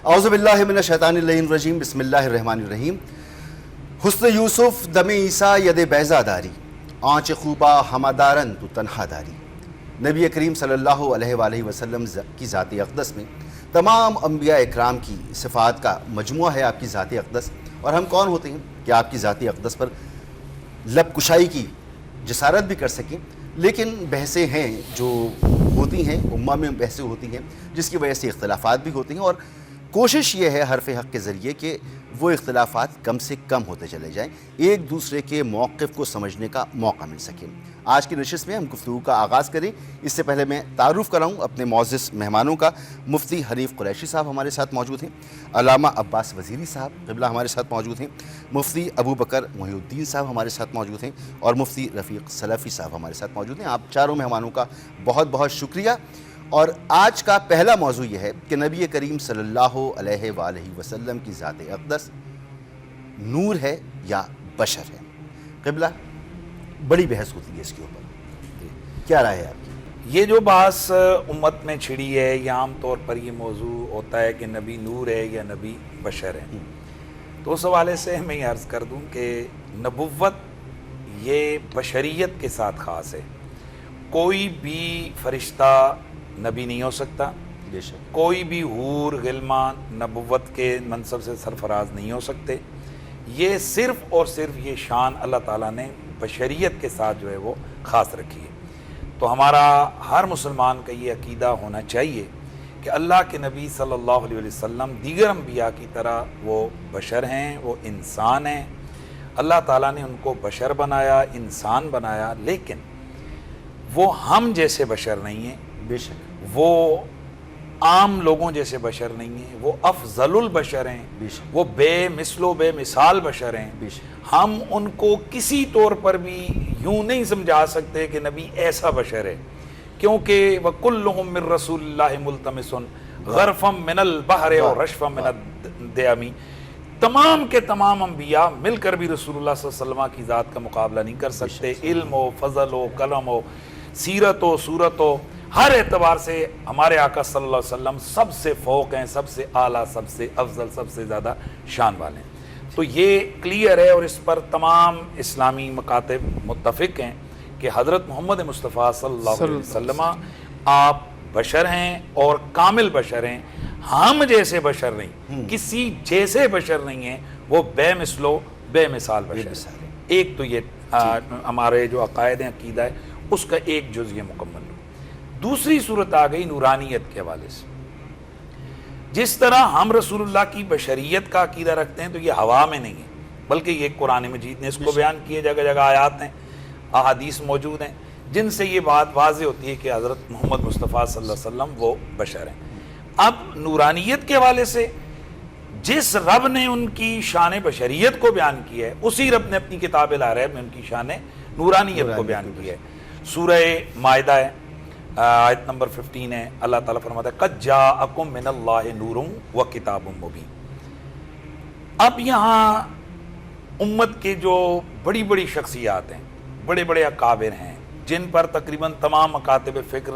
اعوذ باللہ من الشیطان الرجیم بسم اللہ الرحمن الرحیم. حسن یوسف دم عیسیٰ ید بیضا داری، آنچ خوبا ہمادارن تو تنہا داری. نبی کریم صلی اللہ علیہ وآلہ وسلم کی ذات اقدس میں تمام انبیاء اکرام کی صفات کا مجموعہ ہے آپ کی ذات اقدس. اور ہم کون ہوتے ہیں کہ آپ کی ذات اقدس پر لب کشائی کی جسارت بھی کر سکیں، لیکن بحثیں ہیں جو ہوتی ہیں، امہ میں بحثیں ہوتی ہیں جس کی وجہ سے اختلافات بھی ہوتے ہیں، اور کوشش یہ ہے حرف حق کے ذریعے کہ وہ اختلافات کم سے کم ہوتے چلے جائیں، ایک دوسرے کے موقف کو سمجھنے کا موقع مل سکے. آج کی نشست میں ہم گفتگو کا آغاز کریں. اس سے پہلے میں تعارف کراؤں اپنے معزز مہمانوں کا. مفتی حنیف قریشی صاحب ہمارے ساتھ موجود ہیں، علامہ عباس وزیری صاحب قبلہ ہمارے ساتھ موجود ہیں، مفتی ابو بکر محی الدین صاحب ہمارے ساتھ موجود ہیں، اور مفتی رفیق سلفی صاحب ہمارے ساتھ موجود ہیں. آپ چاروں مہمانوں کا بہت بہت شکریہ. اور آج کا پہلا موضوع یہ ہے کہ نبی کریم صلی اللہ علیہ وآلہ وسلم کی ذات اقدس نور ہے یا بشر ہے؟ قبلہ بڑی بحث ہوتی ہے اس کے اوپر، کیا رائے ہے آپ کی؟ یہ جو بحث امت میں چھڑی ہے، یہ عام طور پر یہ موضوع ہوتا ہے کہ نبی نور ہے یا نبی بشر ہے. تو اس حوالے سے میں یہ عرض کر دوں کہ نبوت یہ بشریت کے ساتھ خاص ہے. کوئی بھی فرشتہ نبی نہیں ہو سکتا، بے شک کوئی بھی حور غلمان نبوت کے منصب سے سرفراز نہیں ہو سکتے. یہ صرف اور صرف یہ شان اللہ تعالیٰ نے بشریت کے ساتھ جو ہے وہ خاص رکھی ہے. تو ہمارا ہر مسلمان کا یہ عقیدہ ہونا چاہیے کہ اللہ کے نبی صلی اللہ علیہ وسلم دیگر انبیاء کی طرح وہ بشر ہیں، وہ انسان ہیں. اللہ تعالیٰ نے ان کو بشر بنایا، انسان بنایا، لیکن وہ ہم جیسے بشر نہیں ہیں، بے شک وہ عام لوگوں جیسے بشر نہیں ہیں، وہ افضل البشر ہیں، بے شک وہ بے مثل و بے مثال بشر ہیں. بے شک ہم ان کو کسی طور پر بھی یوں نہیں سمجھا سکتے کہ نبی ایسا بشر ہے، کیونکہ وَكُلُّهُم مِّن رَّسُولِ اللَّهِ مُلْتَمِسٌ غَرْفًا مِّنَ الْبَحْرِ وَرَشْفًا مِّنَ الدِّيَامِ. تمام کے تمام انبیاء مل کر بھی رسول اللہ صلی اللہ علیہ وسلم کی ذات کا مقابلہ نہیں کر سکتے. علم ہو، فضل ہو، قلم ہو، سیرت ہو، صورت ہو، ہر اعتبار سے ہمارے آقا صلی اللہ علیہ وسلم سب سے فوق ہیں، سب سے اعلیٰ، سب سے افضل، سب سے زیادہ شان والے ہیں. تو یہ کلیئر ہے، اور اس پر تمام اسلامی مکاتب متفق ہیں کہ حضرت محمد مصطفیٰ صلی اللہ علیہ وسلم آپ بشر ہیں اور کامل بشر ہیں. ہم جیسے بشر نہیں، کسی جیسے بشر نہیں ہیں، وہ بے مثل و بے مثال بشر ہیں. ایک تو یہ ہمارے جو عقائد ہیں، عقیدہ ہے، اس کا ایک جز یہ مکمل ہو. دوسری صورت آ گئی نورانیت کے حوالے سے. جس طرح ہم رسول اللہ کی بشریت کا عقیدہ رکھتے ہیں تو یہ ہوا میں نہیں ہے، بلکہ یہ قرآن مجید نے اس کو بیان کیے، جگہ جگہ آیات ہیں، احادیث موجود ہیں جن سے یہ بات واضح ہوتی ہے کہ حضرت محمد مصطفیٰ صلی اللہ علیہ وسلم وہ بشر ہیں. اب نورانیت کے حوالے سے جس رب نے ان کی شان بشریت کو بیان کیا ہے، اسی رب نے اپنی کتاب العرب میں ان کی شان نورانیت کو بیان کیا ہے. سورہ مائدہ ہے، آیت نمبر 15 ہے. اللہ تعالیٰ فرماتا ہے قَدْ جَاءَكُم مِّنَ اللَّهِ نُورٌ وَكِتَابٌ مُّبِينٌ. اب یہاں امت کے جو بڑی بڑی شخصیات ہیں، بڑے بڑے اکابر ہیں، جن پر تقریباً تمام مکاتب فکر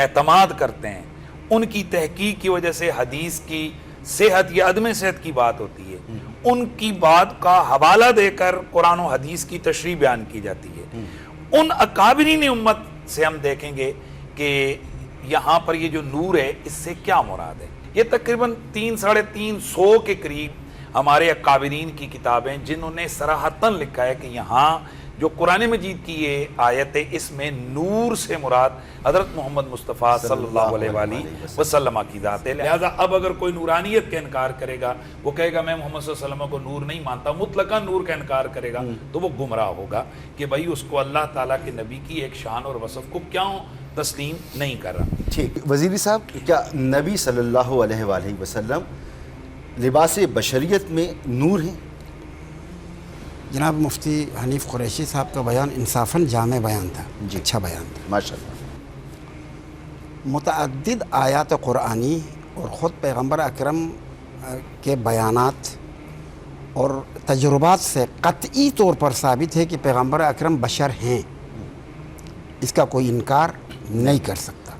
اعتماد کرتے ہیں، ان کی تحقیق کی وجہ سے حدیث کی صحت یا عدم صحت کی بات ہوتی ہے. ان کی بات کا حوالہ دے کر قرآن و حدیث کی تشریح بیان کی جاتی ہے. ان اکابرین امت سے ہم دیکھیں گے کہ یہاں پر یہ جو نور ہے اس سے کیا مراد ہے. یہ تقریباً 300-350 کے قریب ہمارے اکابرین کی کتابیں جنہوں نے صراحتاً لکھا ہے کہ یہاں جو قرآن مجید کی یہ آیت ہے اس میں نور سے مراد حضرت محمد مصطفیٰ صلی اللہ علیہ وآلہ وسلم کی ذات ہے. لہٰذا اب اگر کوئی نورانیت کا انکار کرے گا، وہ کہے گا میں محمد صلی اللہ علیہ وسلم کو نور نہیں مانتا، مطلقاً نور کا انکار کرے گا، تو وہ گمراہ ہوگا کہ بھائی اس کو اللہ تعالیٰ کے نبی کی ایک شان اور وصف کو کیوں تسلیم نہیں کر رہا. ٹھیک. وزیری صاحب، کیا نبی صلی اللہ علیہ وآلہ وسلم لباس بشریت میں نور ہیں؟ جناب مفتی حنیف قریشی صاحب کا بیان انصافاً جامع بیان تھا، جی اچھا بیان تھا. ماشاء اللہ. متعدد آیات قرآنی اور خود پیغمبر اکرم کے بیانات اور تجربات سے قطعی طور پر ثابت ہے کہ پیغمبر اکرم بشر ہیں. اس کا کوئی انکار نہیں کر سکتا.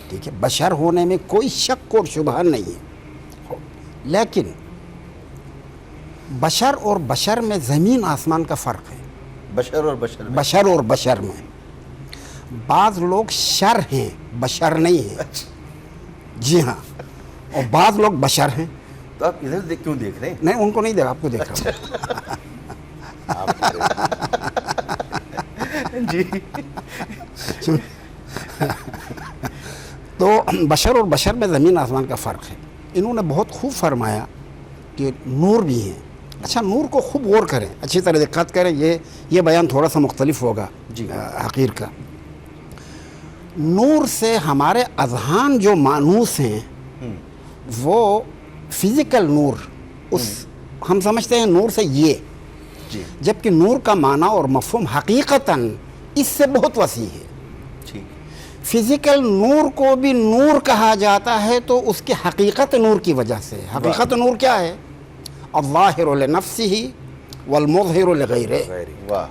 ٹھیک ہے، بشر ہونے میں کوئی شک اور شبہ نہیں ہے. لیکن بشر اور بشر میں زمین آسمان کا فرق ہے. بشر اور بشر میں. بشر اور بشر میں بعض لوگ شر ہیں، بشر نہیں ہیں. جی ہاں، اور بعض لوگ بشر ہیں. تو آپ ادھر کیوں دیکھ رہے ہیں؟ نہیں، ان کو نہیں دیکھا، آپ کو دیکھ رہا ہوں. جی. تو بشر اور بشر میں زمین آسمان کا فرق ہے. انہوں نے بہت خوب فرمایا کہ نور بھی ہیں. اچھا، نور کو خوب غور کریں، اچھی طرح دقت کریں. یہ بیان تھوڑا سا مختلف ہوگا جی حقیر کا. نور سے ہمارے اذہان جو مانوس ہیں وہ فزیکل نور، اس ہم سمجھتے ہیں نور سے یہ، جی جبکہ نور کا معنی اور مفہوم حقیقتاً اس سے بہت وسیع ہے. ٹھیک. فزیکل نور کو بھی نور کہا جاتا ہے تو اس کی حقیقت نور کی وجہ سے. حقیقت نور کیا ہے؟ الظاہر لنفسہ والمظہر لغیرہ. واہ.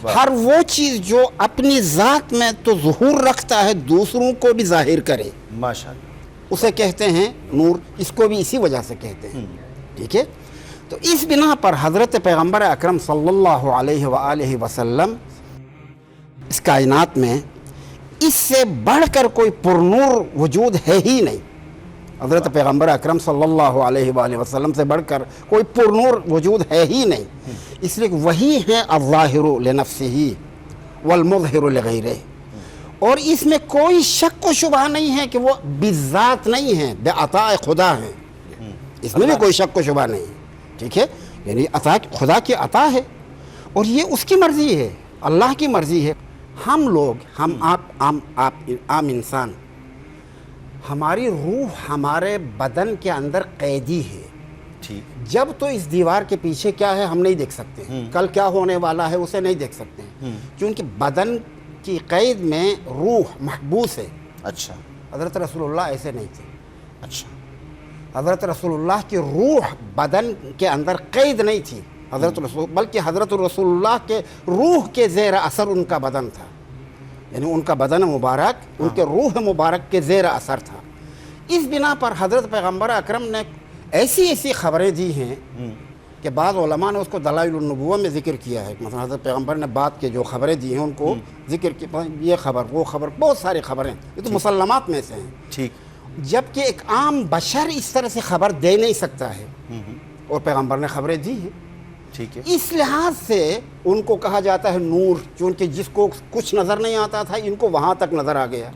ہر وہ چیز جو اپنی ذات میں تو ظہور رکھتا ہے، دوسروں کو بھی ظاہر کرے، ماشاء اللہ. اسے کہتے ہیں نور. اس کو بھی اسی وجہ سے کہتے ہیں. ٹھیک ہے. تو اس بنا پر حضرت پیغمبر اکرم صلی اللہ علیہ وآلہ وسلم اس کائنات میں اس سے بڑھ کر کوئی پرنور وجود ہے ہی نہیں. حضرت پیغمبر اکرم صلی اللہ علیہ وآلہ وسلم سے بڑھ کر کوئی پرنور وجود ہے ہی نہیں. اس لیے وہی ہے الظاہر لنفسہ والمظہر لغیرہ. اور اس میں کوئی شک و شبہ نہیں ہے کہ وہ بذات نہیں ہیں، بے عطاء خدا ہیں. اس میں بھی کوئی شک و شبہ نہیں. ٹھیک ہے. یعنی عطا خدا کی عطا ہے اور یہ اس کی مرضی ہے، اللہ کی مرضی ہے. ہم لوگ، ہم آپ عام انسان، ہماری روح ہمارے بدن کے اندر قیدی ہے. ٹھیک. جب تو اس دیوار کے پیچھے کیا ہے ہم نہیں دیکھ سکتے، کل کیا ہونے والا ہے اسے نہیں دیکھ سکتے، کیونکہ بدن کی قید میں روح محبوس ہے. اچھا. حضرت رسول اللہ ایسے نہیں تھے. اچھا. حضرت رسول اللہ کی روح بدن کے اندر قید نہیں تھی. بلکہ حضرت رسول اللہ کے روح کے زیر اثر ان کا بدن تھا. یعنی ان کا بدن مبارک ان کے روح مبارک کے زیر اثر تھا. اس بنا پر حضرت پیغمبر اکرم نے ایسی خبریں دی ہیں کہ بعض علماء نے اس کو دلائل النبوہ میں ذکر کیا ہے. مثلا حضرت پیغمبر نے بعد کے جو خبریں دی ہیں ان کو ذکر کیا، یہ خبر وہ خبر، بہت ساری خبریں، یہ تو مسلمات میں سے ہیں. ٹھیک. جبکہ ایک عام بشر اس طرح سے خبر دے نہیں سکتا ہے، اور پیغمبر نے خبریں دی ہیں. ٹھیک ہے. اس لحاظ سے ان کو کہا جاتا ہے نور، چونکہ جس کو کچھ نظر نہیں آتا تھا ان کو وہاں تک نظر آ گیا.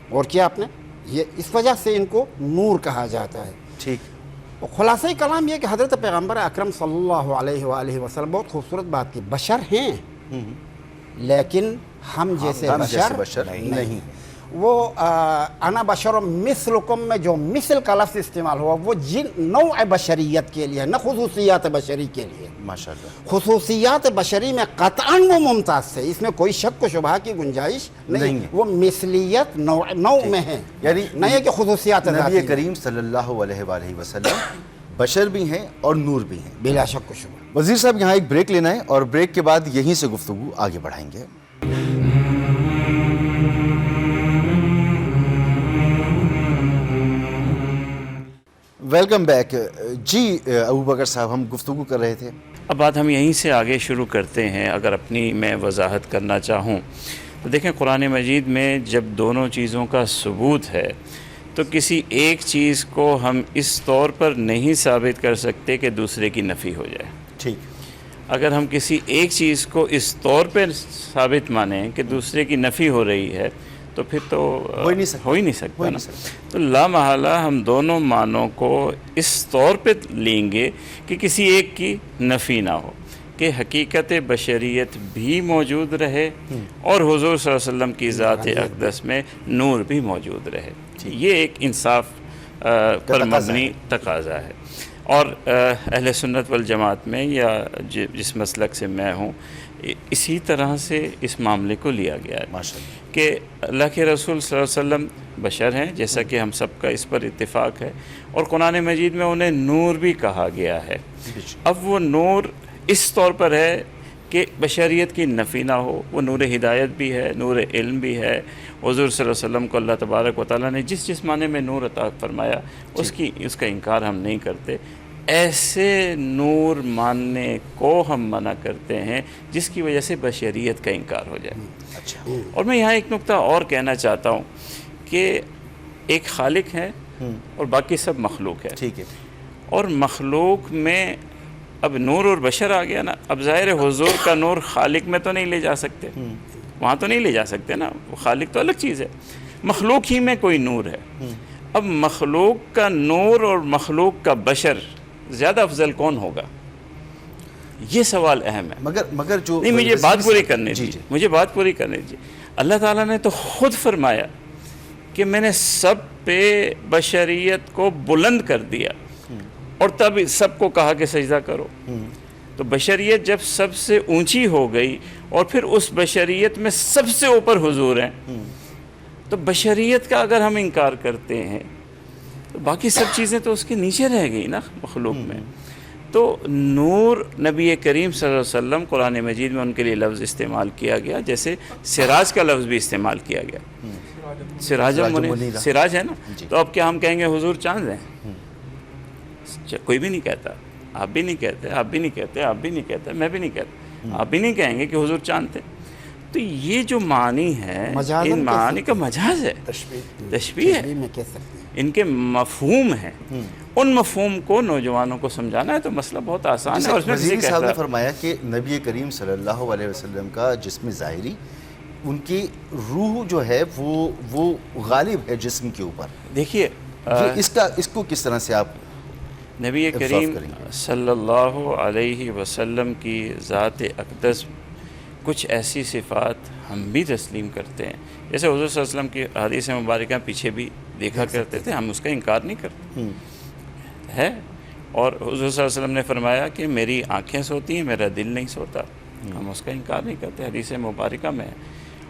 اور کیا آپ نے یہ اس وجہ سے ان کو نور کہا جاتا ہے. ٹھیک. خلاصہ کلام یہ کہ حضرت پیغمبر اکرم صلی اللہ علیہ وآلہ وسلم بہت خوبصورت بات کی. بشر ہیں لیکن ہم جیسے بشر نہیں. وہ انا بشر مثلکم میں جو مثل کا لفظ استعمال ہوا وہ نوع بشریت کے لیے، نہ خصوصیات بشری کے لیے. ماشاءاللہ. خصوصیات بشری میں قطعاً وہ ممتاز ہے، اس میں کوئی شک و شبہ کی گنجائش نہیں. وہ مثلیت نوع میں ہے، یعنی نہیں ہے کہ خصوصیات نبی کریم صلی اللہ علیہ وآلہ وسلم بشر بھی ہیں اور نور بھی ہیں بلا شک و شبہ. وزیر صاحب یہاں ایک بریک لینا ہے اور بریک کے بعد یہیں سے گفتگو آگے بڑھائیں گے. Welcome back. جی ابو بکر صاحب، ہم گفتگو کر رہے تھے. اب بات ہم یہیں سے آگے شروع کرتے ہیں. اگر اپنی میں وضاحت کرنا چاہوں تو دیکھیں، قرآن مجید میں جب دونوں چیزوں کا ثبوت ہے تو کسی ایک چیز کو ہم اس طور پر نہیں ثابت کر سکتے کہ دوسرے کی نفی ہو جائے. ٹھیک. اگر ہم کسی ایک چیز کو اس طور پر ثابت مانیں کہ دوسرے کی نفی ہو رہی ہے تو پھر تو ہو ہی نہیں سکتا نا. تو لا محالہ ہم دونوں معنوں کو اس طور پہ لیں گے کہ کسی ایک کی نفی نہ ہو، کہ حقیقت بشریت بھی موجود رہے اور حضور صلی اللہ علیہ وسلم کی ذات اقدس میں نور بھی موجود رہے. یہ ایک انصاف پر مبنی تقاضا ہے. اور اہل سنت والجماعت میں یا جس مسلک سے میں ہوں، اسی طرح سے اس معاملے کو لیا گیا ہے کہ اللہ کے رسول صلی اللہ علیہ وسلم بشر ہیں، جیسا کہ ہم سب کا اس پر اتفاق ہے، اور قرآن مجید میں انہیں نور بھی کہا گیا ہے. اب وہ نور اس طور پر ہے کہ بشریت کی نفی نہ ہو. وہ نور ہدایت بھی ہے, نور علم بھی ہے. حضور صلی اللہ علیہ وسلم کو اللہ تبارک و تعالیٰ نے جس معنی میں نور عطا فرمایا اس کا انکار ہم نہیں کرتے. ایسے نور ماننے کو ہم منع کرتے ہیں جس کی وجہ سے بشریت کا انکار ہو جائے. اچھا. اور میں یہاں ایک نقطہ اور کہنا چاہتا ہوں کہ ایک خالق ہے اور باقی سب مخلوق ہے. ٹھیک ہے. اور مخلوق میں اب نور اور بشر آ گیا نا. اب ظاہر حضور کا نور خالق میں تو نہیں لے جا سکتے, وہاں تو نہیں لے جا سکتے نا. وہ خالق تو الگ چیز ہے, مخلوق ہی میں کوئی نور ہے. اب مخلوق کا نور اور مخلوق کا بشر زیادہ افضل کون ہوگا, یہ سوال اہم ہے. مگر جو نہیں, مجھے بات پوری کرنے دیجیے, مجھے بات پوری کرنے دیجیے. اللہ تعالیٰ نے تو خود فرمایا کہ میں نے سب پہ بشریت کو بلند کر دیا اور تب سب کو کہا کہ سجدہ کرو. تو بشریت جب سب سے اونچی ہو گئی اور پھر اس بشریت میں سب سے اوپر حضور ہیں, تو بشریت کا اگر ہم انکار کرتے ہیں تو باقی سب چیزیں تو اس کے نیچے رہ گئی نا مخلوق میں. تو نور نبی کریم صلی اللہ علیہ وسلم, قرآن مجید میں ان کے لیے لفظ استعمال کیا گیا, جیسے سراج کا لفظ بھی استعمال کیا گیا. سراج منیر, سراج ہے نا. تو اب کیا ہم کہیں گے حضور چاند ہیں؟ کوئی بھی نہیں کہتا. آپ بھی نہیں کہتے, آپ بھی نہیں کہتے, آپ بھی نہیں کہتے, میں بھی نہیں کہتا. آپ بھی نہیں کہیں گے کہ حضور چاند تھے. تو یہ جو معنی ہے ان معانی کا مجاز ہے, تشبیہ ہے, ان کے مفہوم ہیں. ان مفہوم کو نوجوانوں کو سمجھانا ہے تو مسئلہ بہت آسان ہے. اور وزیر صاحب نے فرمایا کہ نبی کریم صلی اللہ علیہ وسلم کا جسم ظاہری, ان کی روح جو ہے وہ غالب ہے جسم کے اوپر. دیکھیے اس کو کس طرح سے آپ نبی کریم صلی اللہ علیہ وسلم کی ذات اقدس کچھ ایسی صفات ہم بھی تسلیم کرتے ہیں, جیسے حضور صلی اللہ علیہ وسلم کی حدیث مبارکہ پیچھے بھی دیکھا کرتے تھے, ہم اس کا انکار نہیں کرتے ہے. اور حضور صلی اللہ علیہ وسلم نے فرمایا کہ میری آنکھیں سوتی ہیں, میرا دل نہیں سوتا, ہم اس کا انکار نہیں کرتے, حدیث مبارکہ میں ہے.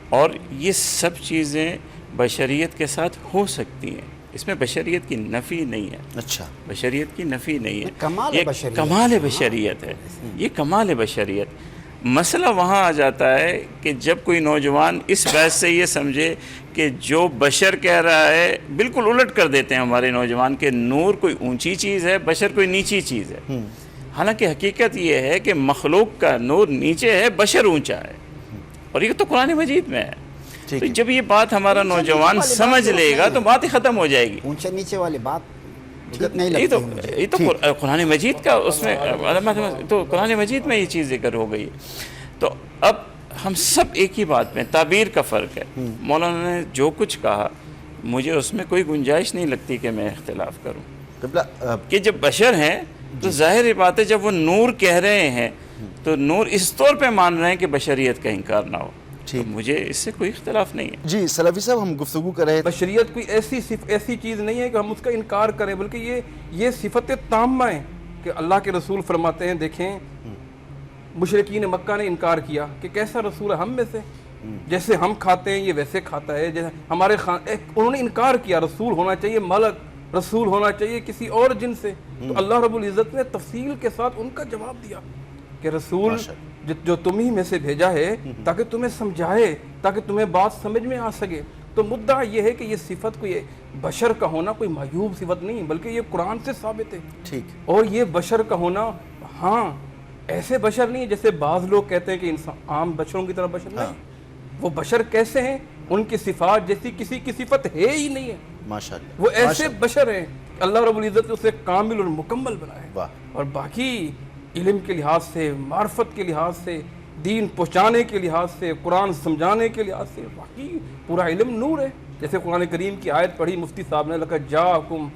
اور یہ سب چیزیں بشریت کے ساتھ ہو سکتی ہیں, اس میں بشریت کی نفی نہیں ہے. اچھا, بشریت کی نفی نہیں ہے, یہ کمال بشریت ہے, یہ کمال بشریت. مسئلہ وہاں آ جاتا ہے کہ جب کوئی نوجوان اس بحث سے یہ سمجھے کہ جو بشر کہہ رہا ہے, بالکل الٹ کر دیتے ہیں ہمارے نوجوان کہ نور کوئی اونچی چیز ہے, بشر کوئی نیچی چیز ہے. حالانکہ حقیقت یہ ہے کہ مخلوق کا نور نیچے ہے, بشر اونچا ہے, اور یہ تو قرآن مجید میں ہے. تو جب یہ بات ہمارا نوجوان سمجھ لے گا تو بات ہی ختم ہو جائے گی. اونچے نیچے والی بات یہ تو قرآن مجید کا اس میں تو قرآن مجید میں یہ چیز ذکر ہو گئی. تو اب ہم سب ایک ہی بات میں, تعبیر کا فرق ہے. مولانا نے جو کچھ کہا مجھے اس میں کوئی گنجائش نہیں لگتی کہ میں اختلاف کروں, کہ جب بشر ہیں تو ظاہر بات ہے جب وہ نور کہہ رہے ہیں تو نور اس طور پہ مان رہے ہیں کہ بشریت کا انکار نہ ہو. مجھے اس سے کوئی اختلاف نہیں ہے. جی سلفی صاحب, ہم گفتگو کر رہے ہیں, بشریت کوئی ایسی چیز نہیں ہے کہ ہم اس کا انکار کریں, بلکہ یہ صفت تامہ ہے کہ اللہ کے رسول فرماتے ہیں. دیکھیں مشرکین مکہ نے انکار کیا کہ کیسا رسول ہے ہم میں سے, جیسے ہم کھاتے ہیں یہ ویسے کھاتا ہے, جیسے ہمارے انہوں نے انکار کیا رسول ہونا چاہیے ملک, رسول ہونا چاہیے کسی اور جن سے. تو اللہ رب العزت نے تفصیل کے ساتھ ان کا جواب دیا کہ رسول جو تمہیں میں سے بھیجا ہے تاکہ تمہیں سمجھائے, تاکہ تمہیں بات سمجھ میں آ سکے. تو مدعا یہ ہے کہ یہ صفت کوئی بشر کا ہونا کوئی معیوب صفت نہیں, بلکہ یہ قرآن سے ثابت ہے. ٹھیک. اور یہ بشر کا ہونا, ہاں ایسے بشر نہیں جیسے بعض لوگ کہتے ہیں کہ انسان عام بشروں کی طرح بشر نہیں. وہ بشر کیسے ہیں, ان کی صفات جیسی کسی کی صفت ہے ہی نہیں ہے. ماشاءاللہ, وہ ایسے بشر ہیں اللہ رب العزت نے اسے کامل اور مکمل بنایا. اور باقی علم کے لحاظ سے, معرفت کے لحاظ سے, دین پہنچانے کے لحاظ سے, قرآن سمجھانے کے لحاظ سے باقی پورا علم نور ہے. جیسے قرآن کریم کی آیت پڑھی مفتی صاحب نے, لقد جاءکم,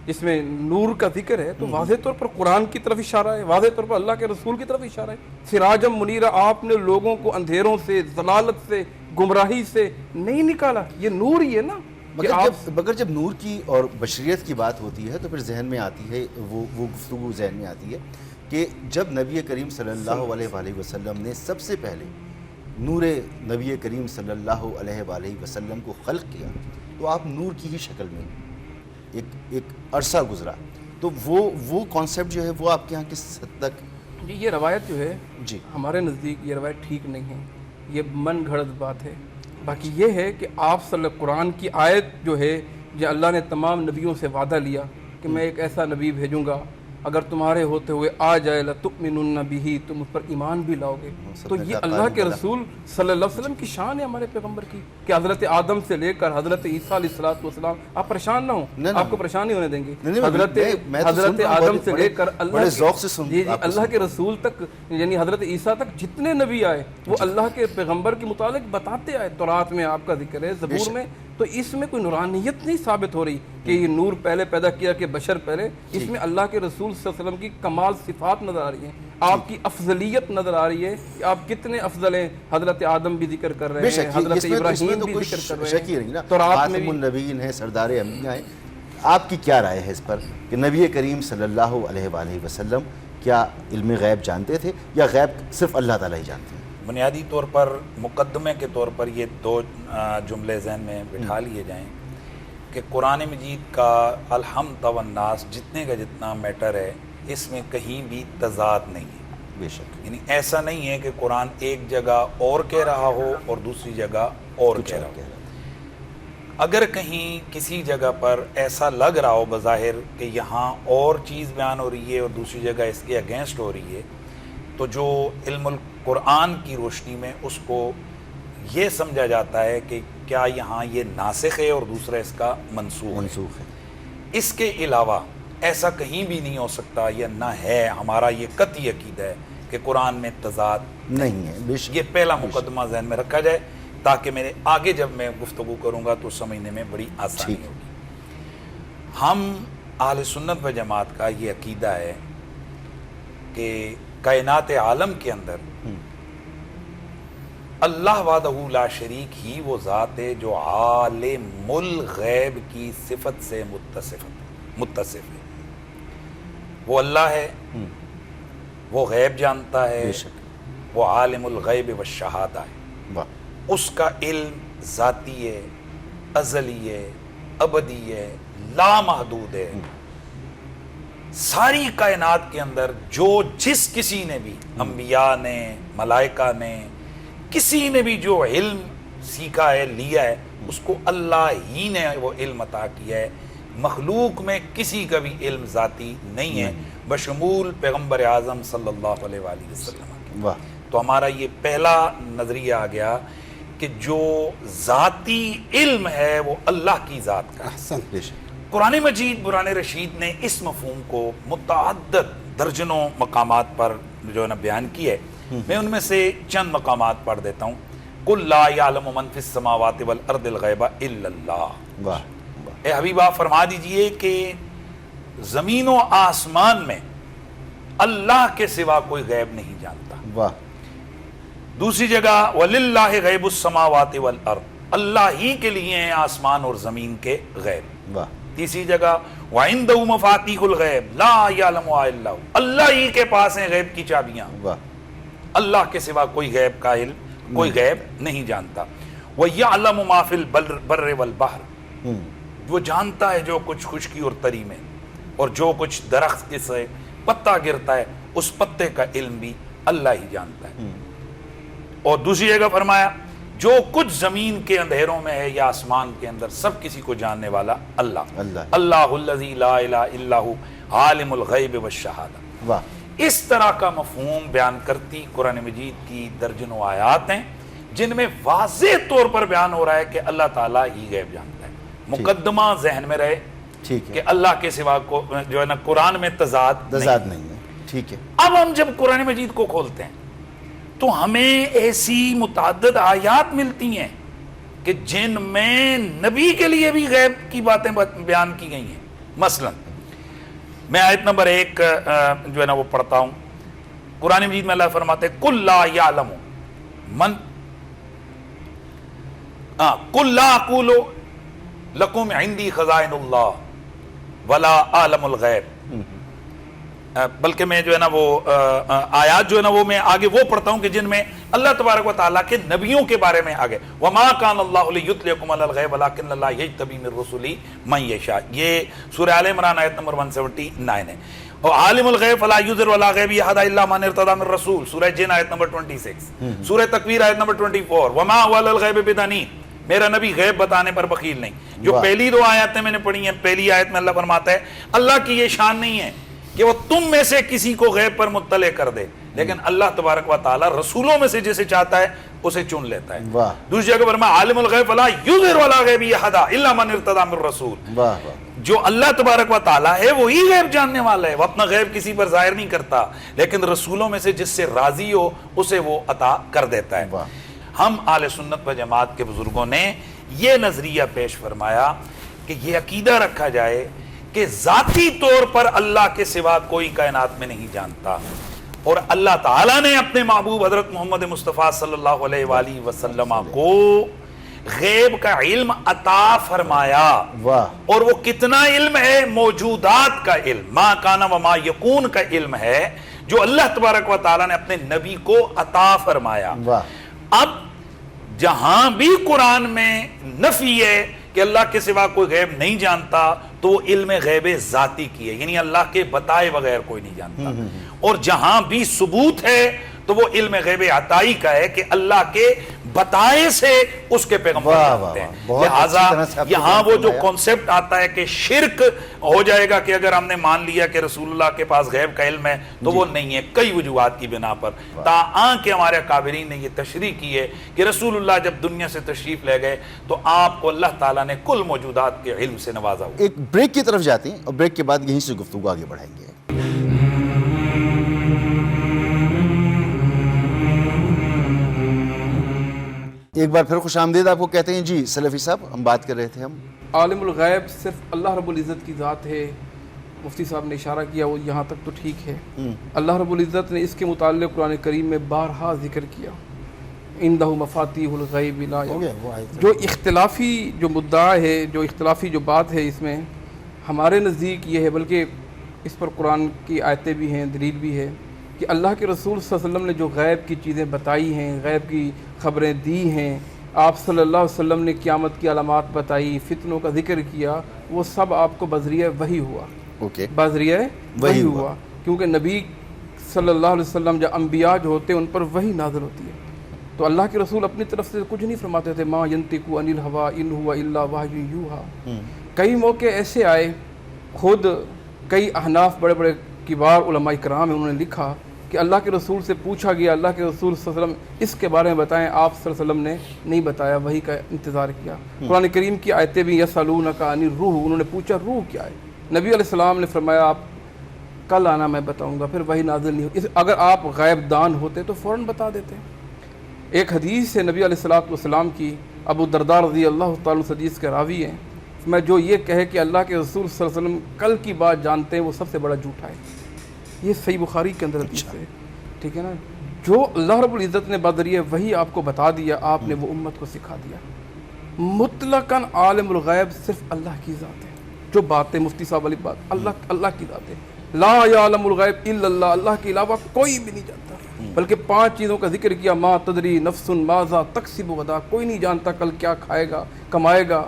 جس میں نور کا ذکر ہے, تو واضح طور پر قرآن کی طرف اشارہ ہے, واضح طور پر اللہ کے رسول کی طرف اشارہ ہے. سراجم منیرہ, آپ نے لوگوں کو اندھیروں سے, ضلالت سے, گمراہی سے نہیں نکالا. یہ نور ہی ہے نا. مگر جب نور کی اور بشریت کی بات ہوتی ہے تو پھر ذہن میں آتی ہے وہ گفتگو ذہن میں آتی ہے کہ جب نبی کریم صلی اللہ علیہ وآلہ وسلم نے سب سے پہلے نور نبی کریم صلی اللہ علیہ وآلہ وسلم کو خلق کیا تو آپ نور کی ہی شکل میں ایک عرصہ گزرا. تو وہ کانسیپٹ جو ہے وہ آپ کے یہاں کس حد تک جی یہ روایت جو ہے جی ہمارے نزدیک یہ روایت ٹھیک نہیں ہے، یہ من گھڑت بات ہے۔ باقی یہ ہے کہ آپ صلی اللہ قرآن کی آیت جو ہے، جو اللہ نے تمام نبیوں سے وعدہ لیا کہ میں ایک ایسا نبی بھیجوں گا اگر تمہارے ہوتے ہوئے آ جائے لَتُؤْمِنُنَّ بِهِ، تم اس پر ایمان بھی لاؤ گے۔ تو یہ اللہ کے رسول صلی اللہ علیہ وسلم کی شان ہے ہمارے پیغمبر کی، کہ حضرت آدم سے لے کر حضرت عیسیٰ علیہ السلام، آپ پریشان نہ ہوں، آپ کو پریشان نہیں ہونے دیں گے۔ حضرت آدم سے لے کر اللہ کے رسول تک، یعنی حضرت عیسیٰ تک جتنے نبی آئے وہ اللہ کے پیغمبر کے متعلق بتاتے آئے۔ تورات میں آپ کا ذکر ہے، زبور میں، تو اس میں کوئی نورانیت نہیں ثابت ہو رہی کہ یہ نور پہلے پیدا کیا کہ بشر پہلے، اس میں اللہ کے رسول صلی اللہ علیہ وسلم کی کمال صفات نظر آ رہی ہیں، آپ کی افضلیت نظر آ رہی ہے کہ آپ کتنے افضل ہیں۔ حضرت آدم بھی ذکر کر رہے ہیں، حضرت ابراہیم بھی ذکر کر رہے ہیں، تورات میں بھی النبیین ہیں، سردار انبیاء ہیں۔ آپ کی کیا رائے ہے اس پر کہ نبی کریم صلی اللہ علیہ وآلہ وسلم کیا علم غیب جانتے تھے یا غیب صرف اللہ تعالیٰ ہی جانتے ہیں؟ بنیادی طور پر مقدمے کے طور پر یہ دو جملے ذہن میں بٹھا لیے جائیں کہ قرآن مجید کا الحمد والناس جتنے کا جتنا میٹر ہے، اس میں کہیں بھی تضاد نہیں ہے۔ بے شک، یعنی ایسا نہیں ہے کہ قرآن ایک جگہ اور کہہ رہا ہو اور دوسری جگہ اور کہہ رہا ہو۔ اگر کہیں کسی جگہ پر ایسا لگ رہا ہو بظاہر کہ یہاں اور چیز بیان ہو رہی ہے اور دوسری جگہ اس کے اگینسٹ ہو رہی ہے، تو جو علم القرآن کی روشنی میں اس کو یہ سمجھا جاتا ہے کہ کیا یہاں یہ ناسخ ہے اور دوسرا اس کا منسوخ ہے۔ اس کے علاوہ ایسا کہیں بھی نہیں ہو سکتا یا نہ ہے، ہمارا یہ قطعی عقیدہ ہے کہ قرآن میں تضاد نہیں ہے۔ بے شک، یہ پہلا مقدمہ ذہن میں رکھا جائے تاکہ میرے آگے جب میں گفتگو کروں گا تو سمجھنے میں بڑی آسانی ہوگی۔ ہم اہل سنت و جماعت کا یہ عقیدہ ہے کہ کائنات عالم کے اندر اللہ وحدہ لا شریک ہی وہ ذات ہے جو عالم الغیب کی صفت سے متصف ہے۔ وہ اللہ ہے، وہ غیب جانتا ہے، وہ عالم الغیب والشہادہ ہے۔ اس کا علم ذاتی ہے، ازلی ہے، ابدی ہے، لامحدود ہے۔ ساری کائنات کے اندر جو جس کسی نے بھی، انبیاء نے، ملائکہ نے، کسی نے بھی جو علم سیکھا ہے، لیا ہے، اس کو اللہ ہی نے وہ علم عطا کیا ہے۔ مخلوق میں کسی کا بھی علم ذاتی نہیں ہے بشمول پیغمبر اعظم صلی اللہ علیہ وآلہ وسلم۔ تو ہمارا یہ پہلا نظریہ آ گیا کہ جو ذاتی علم ہے وہ اللہ کی ذات کا ہے۔ قرآن مجید قرآن رشید نے اس مفہوم کو متعدد درجنوں مقامات پر جو ہے نا بیان کی ہے۔ میں ان میں سے چند مقامات پڑھ دیتا ہوں۔ قُلْ لَا يَعْلَمُ مَنْ فِي السَّمَاوَاتِ وَالْأَرْضِ الْغَيْبَ إِلَّا اللَّهُ۔ اے حبیبہ فرما دیجئے کہ زمین و آسمان میں اللہ کے سوا کوئی غیب نہیں جانتا۔ دوسری جگہ وَلِلَّهِ غَيْبُ السَّمَاوَاتِ وَالْأَرْضِ، اللہ ہی کے لیے ہیں آسمان اور زمین کے غیب۔ تیسری جگہ وَعِنْدَهُ مَفَاتِيحُ الْغَيْبِ لَا يَعْلَمُهَا إِلَّا هُوَ، اللہ ہی کے پاس ہیں غیب کی چابیاں، اللہ کے سوا کوئی غیب کا علم، کوئی غیب نہیں جانتا۔ وَيَعْلَمُ مَا فِي الْبَرِّ وَالْبَحْرِ، وہ جانتا ہے جو کچھ خشکی اور تری میں، اور جو کچھ درخت کے سے پتا گرتا ہے اس پتے کا علم بھی اللہ ہی جانتا ہے۔ اور دوسری جگہ فرمایا جو کچھ زمین کے اندھیروں میں ہے یا آسمان کے اندر سب کسی کو جاننے والا اللہ، اللہ الذی لا الہ الا ہو عالم الغیب والشہادہ۔ اس طرح کا مفہوم بیان کرتی قرآن مجید کی درجنوں آیات ہیں جن میں واضح طور پر بیان ہو رہا ہے کہ اللہ تعالیٰ ہی غیب جانتا ہے۔ مقدمہ ذہن میں رہے کہ اللہ کے سوا کو جو ہے نا قرآن میں تضاد نہیں ہے۔ ٹھیک ہے، اب ہم جب قرآن مجید کو کھولتے ہیں تو ہمیں ایسی متعدد آیات ملتی ہیں کہ جن میں نبی کے لیے بھی غیب کی باتیں بیان کی گئی ہیں۔ مثلا میں آیت نمبر 1 جو ہے نا وہ پڑھتا ہوں۔ قرآن مجید میں اللہ فرماتے ہیں قُلْ لَا يَعْلَمُ مَنْ قُلْ لَا أَقُولُ لَكُمْ عِنْدِي خَزَائِنُ اللَّهِ وَلَا أَعْلَمُ الْغَيْبَ، بلکہ میں جو ہے نا وہ آیات جو ہے نا وہ میں آگے وہ پڑھتا ہوں کہ جن میں اللہ تبارک و تعالیٰ کے نبیوں کے بارے میں آگے وَمَا كَانَ اللَّهُ لِيُطْلِعَكُمْ عَلَى الْغَيْبِ وَلَكِنَّ اللَّهَ يَجْتَبِي مِن رُّسُلِهِ مَن يَشَاءُ، یہ سورہ آل عمران آیت نمبر 179 ہے۔ اور عالم الغیب فلا یظہر علی غیبہ احدا الا من ارتضی من رسول، سورہ جن آیت نمبر 26، سورہ تکویر آیت نمبر 24، وما هو علی الغیب بدنی، میرا نبی غیب بتانے پر بخیل نہیں۔ جو پہلی دو آیتیں میں نے پڑھی ہیں، پہلی آیت میں اللہ فرماتا ہے اللہ کی یہ شان نہیں ہے کہ وہ تم میں سے کسی کو غیب پر مطلع کر دے، لیکن اللہ تبارک و تعالی رسولوں میں سے جسے چاہتا ہے اسے چن لیتا ہے۔ دوسری جگہ فرمایا عالم الغیب فلا یظہر علی غیبہ احدا الا من ارتضی من رسول، جو اللہ تبارک و تعالیٰ ہے وہی غیب جاننے والا ہے، وہ اپنا غیب کسی پر ظاہر نہیں کرتا، لیکن رسولوں میں سے جس سے راضی ہو اسے وہ عطا کر دیتا ہے۔ ہم اہل سنت و جماعت کے بزرگوں نے یہ نظریہ پیش فرمایا کہ یہ عقیدہ رکھا جائے کہ ذاتی طور پر اللہ کے سوا کوئی کائنات میں نہیں جانتا، اور اللہ تعالیٰ نے اپنے محبوب حضرت محمد مصطفیٰ صلی اللہ علیہ وآلہ وسلم کو غیب کا علم عطا فرمایا، اور وہ کتنا علم ہے؟ موجودات کا علم، ما کان و ما یکون کا علم ہے جو اللہ تبارک و تعالیٰ نے اپنے نبی کو عطا فرمایا۔ اب جہاں بھی قرآن میں نفی ہے کہ اللہ کے سوا کوئی غیب نہیں جانتا تو وہ علم غیب ذاتی کی ہے، یعنی اللہ کے بتائے بغیر کوئی نہیں جانتا، اور جہاں بھی ثبوت ہے تو وہ علم غیب عطائی کا ہے کہ اللہ کے بتائے سے اس کے پیغمبر جانتے ہیں۔ لہٰذا یہاں وہ جو کانسیپٹ آتا ہے کہ شرک ہو جائے گا کہ اگر ہم نے مان لیا کہ رسول اللہ کے پاس غیب کا علم ہے، تو وہ نہیں ہے، کئی وجوہات کی بنا پر۔ تاآں کہ ہمارے اکابرین نے یہ تشریح کی ہے کہ رسول اللہ جب دنیا سے تشریف لے گئے تو آپ کو اللہ تعالیٰ نے کل موجودات کے علم سے نوازا ہوا۔ ایک بریک کی طرف جاتے ہیں اور بریک کے بعد یہیں سے گفتگو آگے بڑھائیں گے۔ ایک بار پھر خوش آمدید آپ کو کہتے ہیں۔ جی سلفی صاحب، ہم بات کر رہے تھے، ہم عالم الغیب صرف اللہ رب العزت کی ذات ہے، مفتی صاحب نے اشارہ کیا، وہ یہاں تک تو ٹھیک ہے۔ اللہ رب العزت نے اس کے متعلق قرآن کریم میں بارہا ذکر کیا، عندہ مفاتیح الغیب لا یعلمها۔ جو اختلافی جو مدعا ہے، جو اختلافی جو بات ہے، اس میں ہمارے نزدیک یہ ہے، بلکہ اس پر قرآن کی آیتیں بھی ہیں، دلیل بھی ہے، کہ اللہ کے رسول صلی اللہ علیہ وسلم نے جو غیب کی چیزیں بتائی ہیں، غیب کی خبریں دی ہیں، آپ صلی اللہ علیہ وسلم نے قیامت کی علامات بتائی، فتنوں کا ذکر کیا، وہ سب آپ کو بذریعہ وحی ہوا، بذریعہ وحی ہوا، کیونکہ نبی صلی اللہ علیہ وسلم جب انبیاء جو ہوتے ہیں ان پر وحی نازل ہوتی ہے، تو اللہ کے رسول اپنی طرف سے کچھ نہیں فرماتے تھے، ما ینطق عن الہویٰ ان ہوا الا وحی یوحیٰ۔ کئی موقع ایسے آئے، خود کئی احناف بڑے بڑے کبار علماء کرام ہیں، انہوں نے لکھا کہ اللہ کے رسول سے پوچھا گیا، اللہ کے رسول صلی اللہ علیہ وسلم اس کے بارے میں بتائیں، آپ صلی اللہ علیہ وسلم نے نہیں بتایا، وحی کا انتظار کیا۔ قرآن کریم کی آیتیں بھی یسألونک عن الروح، انہوں نے پوچھا روح کیا ہے، نبی علیہ السلام نے فرمایا آپ کل آنا، میں بتاؤں گا، پھر وحی نازل نہیں ہو۔ اگر آپ غیب دان ہوتے تو فوراً بتا دیتے۔ ایک حدیث ہے نبی علیہ السلام کی، ابو درداء رضی اللہ تعالیٰ عنہ حدیث کے راوی ہیں، میں جو یہ کہے کہ اللہ کے رسول صلی اللہ علیہ وسلم کل کی بات جانتے ہیں وہ سب سے بڑا جھوٹا ہے۔ یہ صحیح بخاری کے اندر حدیث ہے، ٹھیک ہے نا۔ جو اللہ رب العزت نے بذریعہ وہی آپ کو بتا دیا، آپ نے وہ امت کو سکھا دیا۔ مطلقاً عالم الغیب صرف اللہ کی ذات ہے، جو باتیں مفتی صاحب والی بات، اللہ کی ذات ہے، لا یعلم الغیب الا اللہ، اللہ کے علاوہ کوئی بھی نہیں جانتا۔ بلکہ 5 چیزوں کا ذکر کیا، ما تدری نفس ماذا تکسب غدا، کوئی نہیں جانتا کل کیا کھائے گا کمائے گا،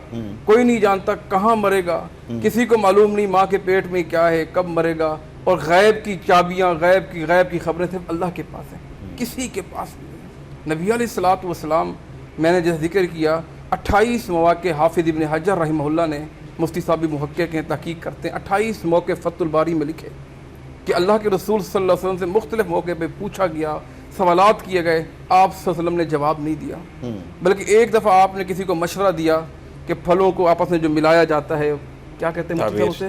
کوئی نہیں جانتا کہاں مرے گا، کسی کو معلوم نہیں ماں کے پیٹ میں کیا ہے کب مرے گا، اور غیب کی چابیاں، غیب کی خبریں صرف اللہ کے پاس ہیں، کسی کے پاس نہیں۔ نبی علیہ الصلوۃ والسلام، میں نے جیسے ذکر کیا، 28 مواقع حافظ ابن حجر رحمہ اللہ نے، مفتی صاحب بھی محقق ہیں، تحقیق کرتے ہیں، 28 موقع فتح الباری میں لکھے کہ اللہ کے رسول صلی اللہ علیہ وسلم سے مختلف موقع پہ پوچھا گیا، سوالات کیے گئے، آپ صلی اللہ علیہ وسلم نے جواب نہیں دیا، بلکہ ایک دفعہ آپ نے کسی کو مشورہ دیا کہ پھلوں کو آپس میں جو ملایا جاتا ہے، کیا کہتے ہیں اسے،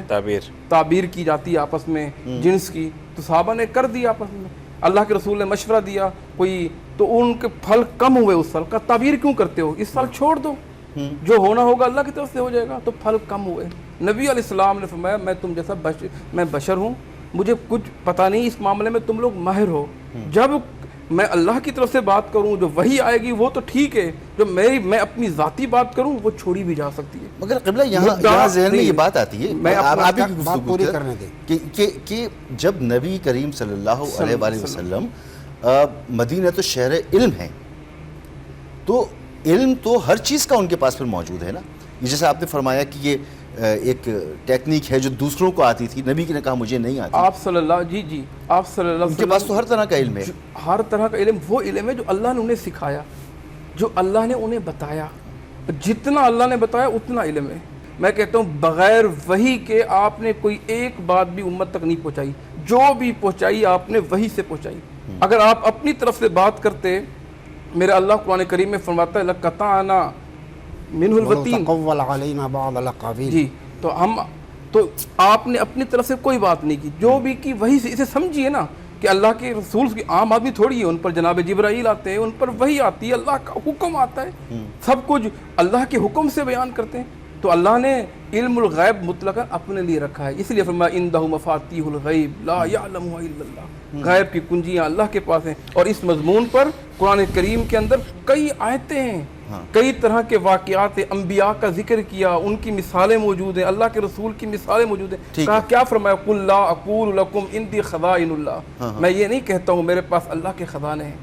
تعبیر کی جاتی ہے آپس میں جنس کی، تو صحابہ نے کر دیا آپس میں، اللہ کے رسول نے مشورہ دیا کوئی، تو ان کے پھل کم ہوئے، اس سال کا تعبیر کیوں کرتے ہو، اس سال چھوڑ دو، جو ہونا ہوگا اللہ کی طرف سے ہو جائے گا، تو پھل کم ہوئے۔ نبی علیہ السلام نے فرمایا میں تم جیسا میں بشر ہوں، مجھے کچھ پتہ نہیں، اس معاملے میں تم لوگ ماہر ہو، جب میں اللہ کی طرف سے بات کروں جو وہی آئے گی وہ تو ٹھیک ہے، جو میں اپنی ذاتی بات کروں وہ چھوڑی بھی جا سکتی ہے۔ مگر قبلہ یہاں ذہن میں یہ بات آتی ہے، میں آپ کی بات پوری کرنے دیں، کہ جب نبی کریم صلی اللہ علیہ وآلہ وسلم مدینہ تو شہر علم ہے، تو علم تو ہر چیز کا ان کے پاس پھر موجود ہے نا، جیسے آپ نے فرمایا کہ یہ ایک ٹیکنیک ہے جو دوسروں کو آتی تھی، نبی نے کہا مجھے نہیں آتی. آپ صلی اللہ جی آپ صلی اللہ ان کے پاس تو ہر طرح کا علم ہے. ہر طرح کا علم وہ علم ہے جو اللہ نے انہیں سکھایا، جو اللہ نے انہیں بتایا. جتنا اللہ نے بتایا اتنا علم ہے. میں کہتا ہوں بغیر وحی کے آپ نے کوئی ایک بات بھی امت تک نہیں پہنچائی، جو بھی پہنچائی آپ نے وحی سے پہنچائی. اگر آپ اپنی طرف سے بات کرتے، میرا اللہ قرآن کریم میں فرماتا ہے لَقَطَعْنَا مِنْهُ الْوَتِينَ تقول علینا بعض الاقاویل. جی تو آپ نے اپنی طرف سے کوئی بات نہیں کی، جو بھی کی وہی سے. اسے سمجھیے نا کہ اللہ کے رسول کی عام آدمی تھوڑی ہے، ان پر جناب جبرائیل آتے ہیں، ان پر وحی آتی ہے، اللہ کا حکم آتا ہے، سب کچھ اللہ کے حکم سے بیان کرتے ہیں. تو اللہ نے علم الغیب مطلقاً اپنے لیے رکھا ہے، اس لیے فرمایا عندہ مفاتیح الغیب لا یعلمها الا اللہ. غیب کی کنجیاں اللہ کے پاس ہیں. اور اس مضمون پر قرآن کریم کے اندر کئی آیتیں ہیں، کئی طرح کے واقعات، انبیاء کا ذکر کیا، ان کی مثالیں موجود ہیں، اللہ کے رسول کی مثالیں موجود ہیں. کہا کیا فرمایا قل لا اقول لکم عندی خزائن اللہ، میں یہ نہیں کہتا ہوں میرے پاس اللہ کے خزانے ہیں.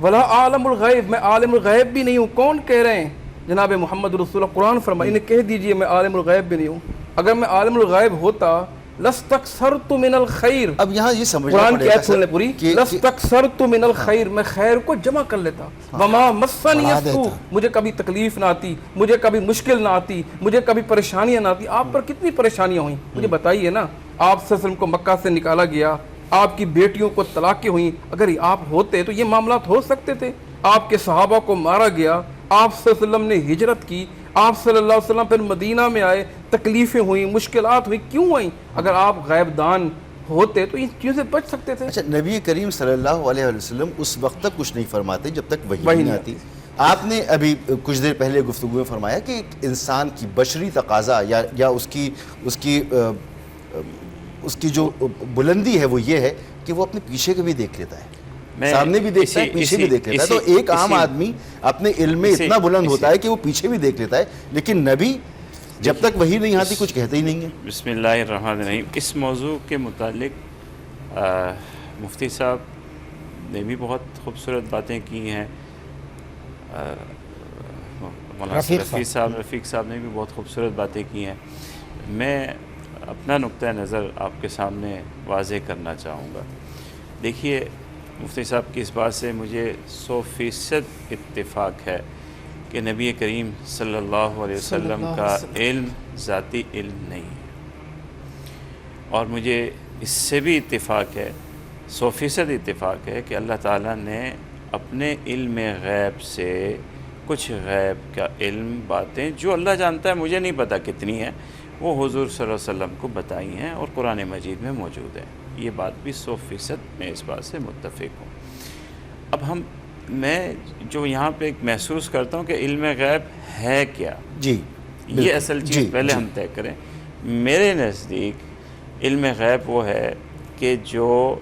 ولا عالم الغیب، میں عالم الغیب بھی نہیں ہوں. کون کہہ رہے ہیں؟ جناب محمد رسول اللہ. قرآن فرمایا انہیں کہہ دیجئے میں عالم الغیب بھی نہیں ہوں. اگر میں عالم الغیب ہوتا لستکثرت من الخیر. اب یہاں یہ سمجھنا قرآن کی پڑے آیت سن لیں گا پوری، کہ لستکثرت من الخیر، میں خیر کو جمع کر لیتا. وما مسنی السوء، مجھے کبھی تکلیف نہ آتی، مجھے کبھی مشکل نہ آتی، مجھے کبھی پریشانیاں نہ آتی. آپ پر کتنی پریشانیاں ہوئیں مجھے بتائیے نا. آپ صلی اللہ علیہ وسلم کو مکہ سے نکالا گیا، آپ کی بیٹیوں کو طلاقیں ہوئیں. اگر آپ ہوتے تو یہ معاملات ہو سکتے تھے. آپ کے صحابہ کو مارا گیا، آپ صلی اللہ علیہ وسلم نے ہجرت کی، آپ صلی اللہ علیہ وسلم پھر مدینہ میں آئے، تکلیفیں ہوئیں، مشکلات ہوئی. کیوں ہوئیں؟ اگر آپ غیب دان ہوتے تو ان چیزوں سے بچ سکتے تھے. اچھا، نبی کریم صلی اللہ علیہ وسلم اس وقت تک کچھ نہیں فرماتے جب تک وحی نہیں آتی. آپ نے ابھی کچھ دیر پہلے گفتگو میں فرمایا کہ ایک انسان کی بشری تقاضا یا اس کی جو بلندی ہے وہ یہ ہے کہ وہ اپنے پیچھے کو بھی دیکھ لیتا ہے، سامنے بھی دیکھتا ہے، پیچھے بھی دیکھ لیتا ہے. تو ایک عام آدمی اپنے علم میں اتنا بلند ہوتا ہے کہ وہ پیچھے بھی دیکھ لیتا ہے، لیکن نبی جب تک وحی نہیں آتی کچھ کہتے ہی نہیں ہیں. بسم اللہ الرحمن الرحیم. اس موضوع کے متعلق مفتی صاحب نے بھی بہت خوبصورت باتیں کی ہیں، مولانا رفیق صاحب نے بھی بہت خوبصورت باتیں کی ہیں. میں اپنا نقطہ نظر آپ کے سامنے واضح کرنا چاہوں گا. دیکھیے، مفتی صاحب کی اس بات سے مجھے 100% اتفاق ہے کہ نبی کریم صلی اللہ علیہ وسلم کا علم ذاتی علم نہیں ہے. اور مجھے اس سے بھی اتفاق ہے، 100% اتفاق ہے کہ اللہ تعالیٰ نے اپنے علم غیب سے کچھ غیب کا علم، باتیں جو اللہ جانتا ہے، مجھے نہیں پتہ کتنی ہیں، وہ حضور صلی اللہ علیہ وسلم کو بتائی ہیں اور قرآن مجید میں موجود ہے. یہ بات بھی 100% میں اس بات سے متفق ہوں. اب میں جو یہاں پہ ایک محسوس کرتا ہوں کہ علم غیب ہے کیا، جی یہ اصل چیز پہلے ہم طے کریں. میرے نزدیک علم غیب وہ ہے کہ جو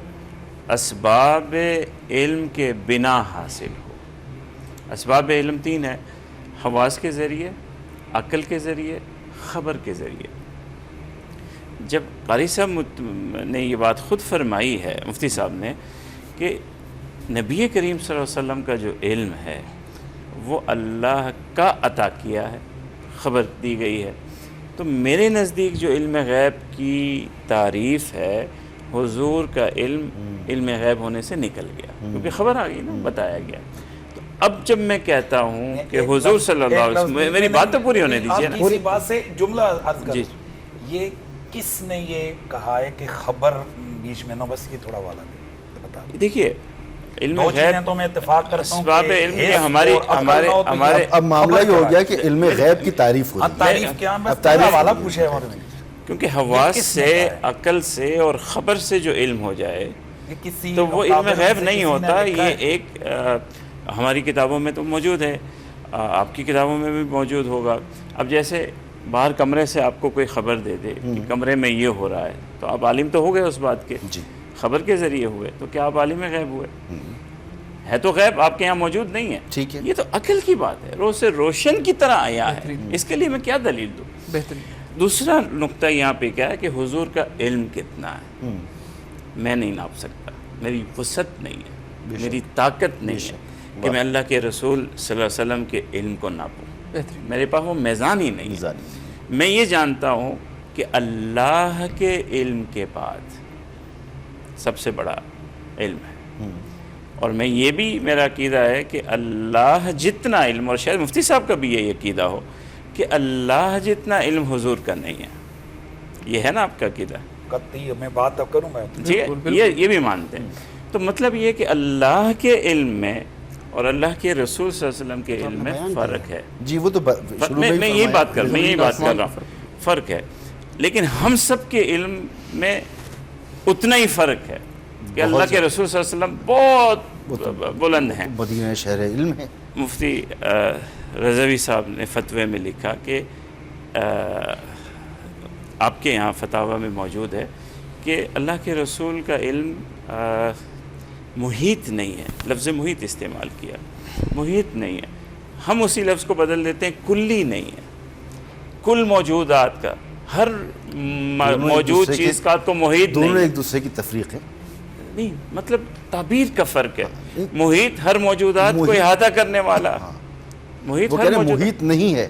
اسباب علم کے بنا حاصل ہو. اسباب علم 3 ہیں: حواس کے ذریعے، عقل کے ذریعے، خبر کے ذریعے. جب قاری صاحب نے یہ بات خود فرمائی ہے، مفتی صاحب نے، کہ نبی کریم صلی اللہ علیہ وسلم کا جو علم ہے وہ اللہ کا عطا کیا ہے، خبر دی گئی ہے، تو میرے نزدیک جو علم غیب کی تعریف ہے، حضور کا علم غیب ہونے سے نکل گیا، کیونکہ خبر آ گئی نا، بتایا گیا. تو اب جب میں کہتا ہوں کہ حضور صلی اللہ علیہ وسلم، میری بات تو پوری ہونے دیجیے نا. آپ کسی بات سے جملہ عرض کریں، یہ کس نے یہ کہا ہے کہ خبر بیچ میں نہ، بس یہ تھوڑا والا بتا. دیکھیے، علم غیب تو میں اتفاق کرتا ہوں اسباب علم کے ہمارے اب معاملہ یہ ہو گیا کہ علم غیب کی تعریف ہو رہی ہے. کیا بس تعریف والا پوچھے اور کیونکہ حواس سے، عقل سے اور خبر سے جو علم ہو جائے تو وہ علم غیب نہیں ہوتا. یہ ایک ہماری کتابوں میں تو موجود ہے، آپ کی کتابوں میں بھی موجود ہوگا. اب جیسے باہر کمرے سے آپ کو کوئی خبر دے دے کہ کمرے میں یہ ہو رہا ہے، تو آپ عالم تو ہو گئے اس بات کے، خبر کے ذریعے ہوئے، تو کیا آپ عالم غیب ہوئے؟ ہے تو غیب آپ کے یہاں موجود نہیں ہے. ٹھیک ہے، یہ تو عقل کی بات ہے، روز سے روشن کی طرح آیا ہے. اس کے لیے میں کیا دلیل دوں؟ بہترین. دوسرا نقطہ یہاں پہ کیا ہے کہ حضور کا علم کتنا ہے، میں نہیں ناپ سکتا، میری وسعت نہیں ہے، میری طاقت نہیں ہے کہ میں اللہ کے رسول صلی اللہ علیہ وسلم کے علم کو ناپوں. میرے پاس وہ میزان ہی نہیں ہے. میں یہ جانتا ہوں کہ اللہ کے علم کے بعد سب سے بڑا علم ہے، اور میں یہ بھی میرا عقیدہ ہے کہ اللہ جتنا علم، اور شاید مفتی صاحب کا بھی یہی عقیدہ ہو کہ اللہ جتنا علم حضور کا نہیں ہے. یہ ہے نا آپ کا عقیدہ؟ قطعی میں بات اب کروں میں جی یہ بھی مانتے ہیں. تو مطلب یہ کہ اللہ کے علم میں اور اللہ کے رسول صلی اللہ علیہ وسلم کے علم میں فرق ہے. جی وہ تو میں یہی بات کر رہا ہوں، فرق ہے. لیکن ہم سب کے علم میں اتنا ہی فرق ہے کہ اللہ کے رسول صلی اللہ علیہ وسلم بہت بلند ہیں. مدینہ شہر علم ہے. مفتی رضوی صاحب نے فتوے میں لکھا کہ آپ کے یہاں فتاوی میں موجود ہے کہ اللہ کے رسول کا علم محیط نہیں ہے. لفظ محیط استعمال کیا، محیط نہیں ہے. ہم اسی لفظ کو بدل دیتے ہیں کلی نہیں ہے. کل موجودات کا، ہر موجود چیز کا تو محیط نہیں ہے. دونوں ایک دوسرے کی تفریق ہے. نہیں، مطلب تعبیر کا فرق ہے. محیط ہر موجودات کو احاطہ کرنے والا. محیط وہ کہہ رہے ہیں محیط نہیں ہے.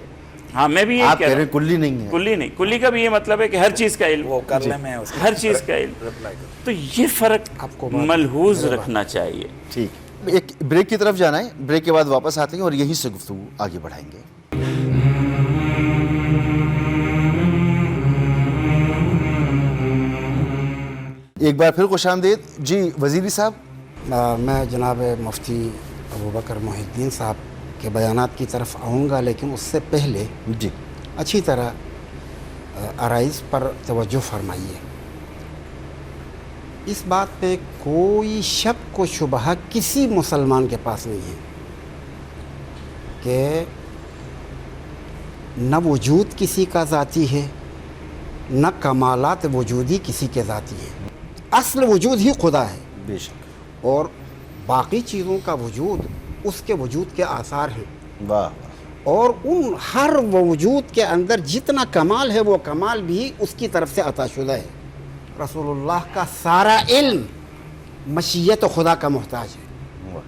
ہاں میں بھی یہ آپ کہہ رہے ہیں کلی نہیں ہے. کلی نہیں. کلی کا بھی یہ مطلب ہے کہ ہر چیز کا علم، وہ کر لیں میں اس ہر چیز کا علم. تو یہ فرق ملحوظ رکھنا چاہیے. ٹھیک، ایک بریک کی طرف جانا ہے، بریک کے بعد واپس آتے ہیں اور یہیں سے گفتگو آگے بڑھائیں گے. ایک بار پھر خوش آمدید. جی وزیری صاحب. میں جناب مفتی ابوبکر محی الدین صاحب کے بیانات کی طرف آؤں گا، لیکن اس سے پہلے جی اچھی طرح عرائض پر توجہ فرمائیے. اس بات پہ کوئی شک و شبہ کسی مسلمان کے پاس نہیں ہے کہ نہ وجود کسی کا ذاتی ہے، نہ کمالات وجودی کسی کے ذاتی ہیں. اصل وجود ہی خدا ہے، بے شک. اور باقی چیزوں کا وجود اس کے وجود کے آثار ہیں. واہ. اور ان ہر وجود کے اندر جتنا کمال ہے وہ کمال بھی اس کی طرف سے عطا شدہ ہے. رسول اللہ کا سارا علم مشیت خدا کا محتاج ہے.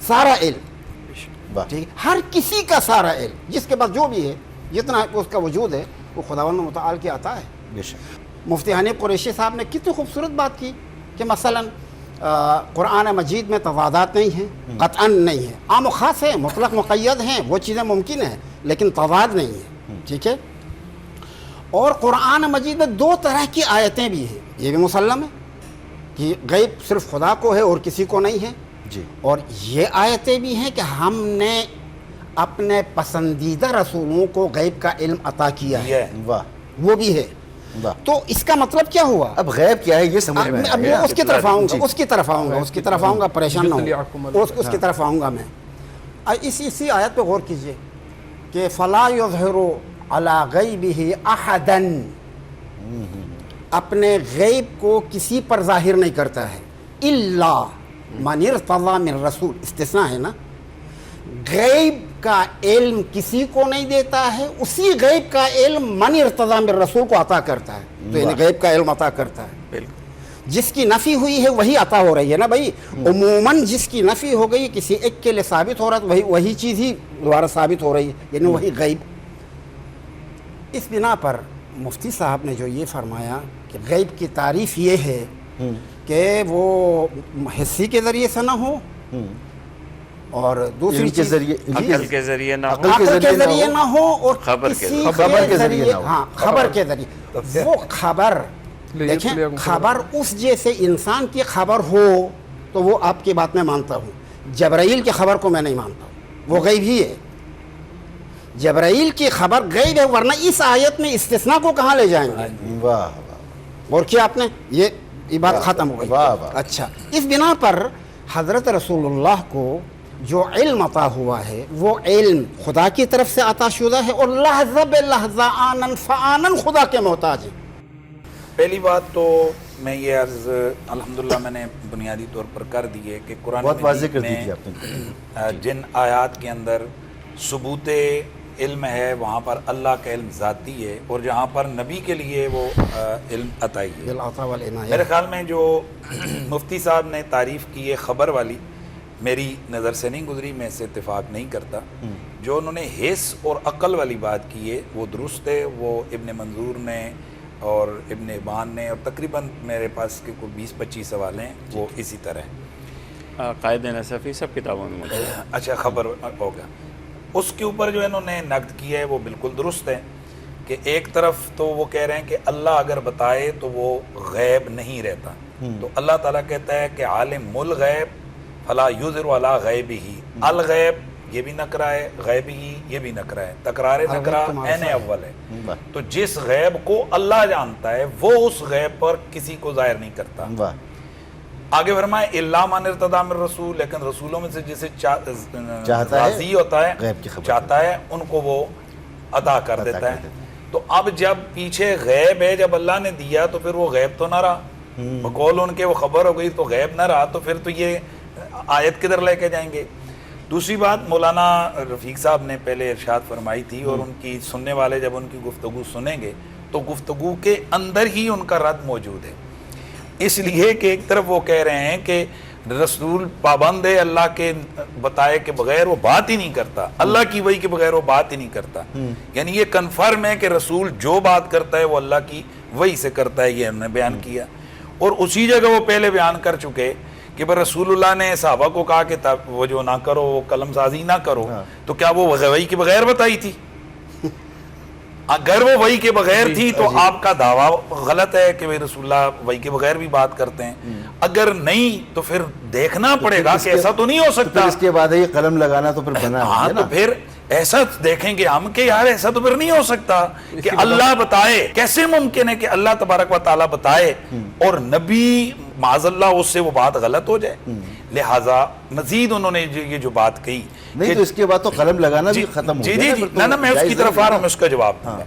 سارا علم، ٹھیک، ہر کسی کا سارا علم، جس کے پاس جو بھی ہے، جتنا اس کا وجود ہے، وہ خداوند متعال کی عطا ہے. بے شک. مفتی حنیف قریشی صاحب نے کتنی خوبصورت بات کی کہ مثلا قرآن مجید میں تضادات نہیں ہیں، قطعاً نہیں ہے. عام و خاص ہیں، مطلق مقید ہیں، وہ چیزیں ممکن ہیں، لیکن تضاد نہیں ہے. ٹھیک ہے. اور قرآن مجید میں دو طرح کی آیتیں بھی ہیں، یہ بھی مسلم ہے کہ غیب صرف خدا کو ہے اور کسی کو نہیں ہے. جی. اور یہ آیتیں بھی ہیں کہ ہم نے اپنے پسندیدہ رسولوں کو غیب کا علم عطا کیا ہے. واہ. وہ بھی ہے. تو اس کا مطلب کیا ہوا؟ اب غیب کیا ہے یہ سمجھ میں اب میں اس کی طرف آؤں گا، اس کی طرف آؤں گا، پریشان نہ ہوں، اس کی طرف آؤں گا میں. اسی آیت پہ غور کیجئے کہ فَلَا يُظْهِرُ عَلَى غَيْبِهِ أَحَدًا، اپنے غیب کو کسی پر ظاہر نہیں کرتا ہے. إِلَّا مَنِ ارْتَضَىٰ مِن رسول، استثناء ہے نا. غیب کا علم کسی کو نہیں دیتا ہے، اسی غیب کا علم من ارتضیٰ من رسول کو عطا کرتا ہے. تو یعنی غیب کا علم عطا کرتا ہے. بالکل. جس کی نفی ہوئی ہے وہی عطا ہو رہی ہے نا بھائی. عموماً جس کی نفی ہو گئی کسی ایک کے لیے ثابت ہو رہا ہے تو وہی چیز ہی دوبارہ ثابت ہو رہی ہے، یعنی وہی غیب. اس بنا پر مفتی صاحب نے جو یہ فرمایا کہ غیب کی تعریف یہ ہے کہ وہ حسی کے ذریعے سے نہ ہو، اور دوسری چیز عقل کے ذریعے نہ ہو، عقل کے ذریعے نہ ہو، اور خبر کے ذریعے، ہاں خبر کے ذریعے. وہ خبر دیکھیں، خبر اس جیسے انسان کی خبر ہو تو وہ آپ کی بات میں مانتا ہوں. جبرائیل کی خبر کو میں نہیں مانتا ہوں، وہ غیب ہی ہے. جبرائیل کی خبر غیب ہے، ورنہ اس آیت میں استثناء کو کہاں لے جائیں گے؟ واہ. اور کیا آپ نے یہ بات ختم ہو گئی. اچھا، اس بنا پر حضرت رسول اللہ کو جو علم عطا ہوا ہے وہ علم خدا کی طرف سے عطا شدہ ہے، اور لحظہ بے لحظہ آنن فآنن خدا کے محتاج ہے. پہلی بات تو میں یہ عرض الحمدللہ میں نے بنیادی طور پر کر دی ہے کہ قرآن بہت واضح کر مجید دی آپ نے. میں جن آیات کے اندر ثبوت علم ہے وہاں پر اللہ کا علم ذاتی ہے، اور جہاں پر نبی کے لیے وہ علم عطائی ہے. بالعطا والعنایہ. میرے خیال میں جو مفتی صاحب نے تعریف کی ہے خبر والی، میری نظر سے نہیں گزری، میں اس سے اتفاق نہیں کرتا. جو انہوں نے حس اور عقل والی بات کی ہے وہ درست ہے. وہ ابن منظور نے اور ابن ابان نے اور تقریباً میرے پاس کے کوئی 20-25 سوال ہیں وہ اسی طرح ہیں. قائد نصفی سب کتابوں میں موجود ہے. اچھا خبر ہوگا. اس کے اوپر جو انہوں نے نقد کیا ہے وہ بالکل درست ہے کہ ایک طرف تو وہ کہہ رہے ہیں کہ اللہ اگر بتائے تو وہ غیب نہیں رہتا. تو اللہ تعالیٰ کہتا ہے کہ عالم الغیب فلا یظہر علی غیبہ. الغیب یہ بھی نکرہ ہے، غیب ہی یہ بھی نکرہ ہے، تکرار نکرہ عین اول ہے. تو جس غیب کو اللہ جانتا ہے وہ اس غیب پر کسی کو ظاہر نہیں کرتا. آگے فرمائے الا من ارتضی من رسول، لیکن رسولوں میں سے جسے راضی ہوتا ہے چاہتا ہے ان کو وہ عطا کر دیتا ہے. تو اب جب پیچھے غیب ہے جب اللہ نے دیا تو پھر وہ غیب تو نہ رہا، بقول ان کے وہ خبر ہو گئی تو غیب نہ رہا. تو پھر تو یہ آیت کدھر لے کے جائیں گے. دوسری بات مولانا رفیق صاحب نے پہلے ارشاد فرمائی تھی اور ان کی سننے والے جب ان کی گفتگو سنیں گے تو گفتگو کے اندر ہی ان کا رد موجود ہے. اس لیے کہ ایک طرف وہ کہہ رہے ہیں کہ رسول پابند ہے اللہ کے بتائے کے بغیر وہ بات ہی نہیں کرتا، اللہ کی وحی کے بغیر وہ بات ہی نہیں کرتا. یعنی یہ کنفرم ہے کہ رسول جو بات کرتا ہے وہ اللہ کی وحی سے کرتا ہے، یہ ہم نے بیان کیا. اور اسی جگہ وہ پہلے بیان کر چکے کہ رسول اللہ نے صحابہ کو کہا کہ وہ جو نہ کرو وہ قلم سازی نہ کرو. تو کیا وہ وحی کے بغیر بتائی تھی؟ اگر وہ وحی کے بغیر تھی تو آپ کا دعویٰ غلط ہے کہ رسول اللہ وحی کے بغیر بھی بات کرتے ہیں. اگر نہیں تو پھر دیکھنا پڑے گا کہ ایسا تو نہیں ہو سکتا. اس کے بعد یہ قلم لگانا تو پھر بنا. ہاں تو پھر ایسا دیکھیں گے ہم کہ یار ایسا تو پھر نہیں ہو سکتا کہ اللہ بتائے. کیسے ممکن ہے کہ اللہ تبارک و تعالیٰ بتائے اور نبی معاذ اللہ اس سے وہ بات غلط ہو جائے؟ لہٰذا مزید انہوں نے یہ جو بات کہی نہیں تو اس کے بعد تو قلم لگانا بھی ختم ہو گیا. جی نہ میں اس کی طرف آ رہا ہوں، میں اس کا جواب دوں گا.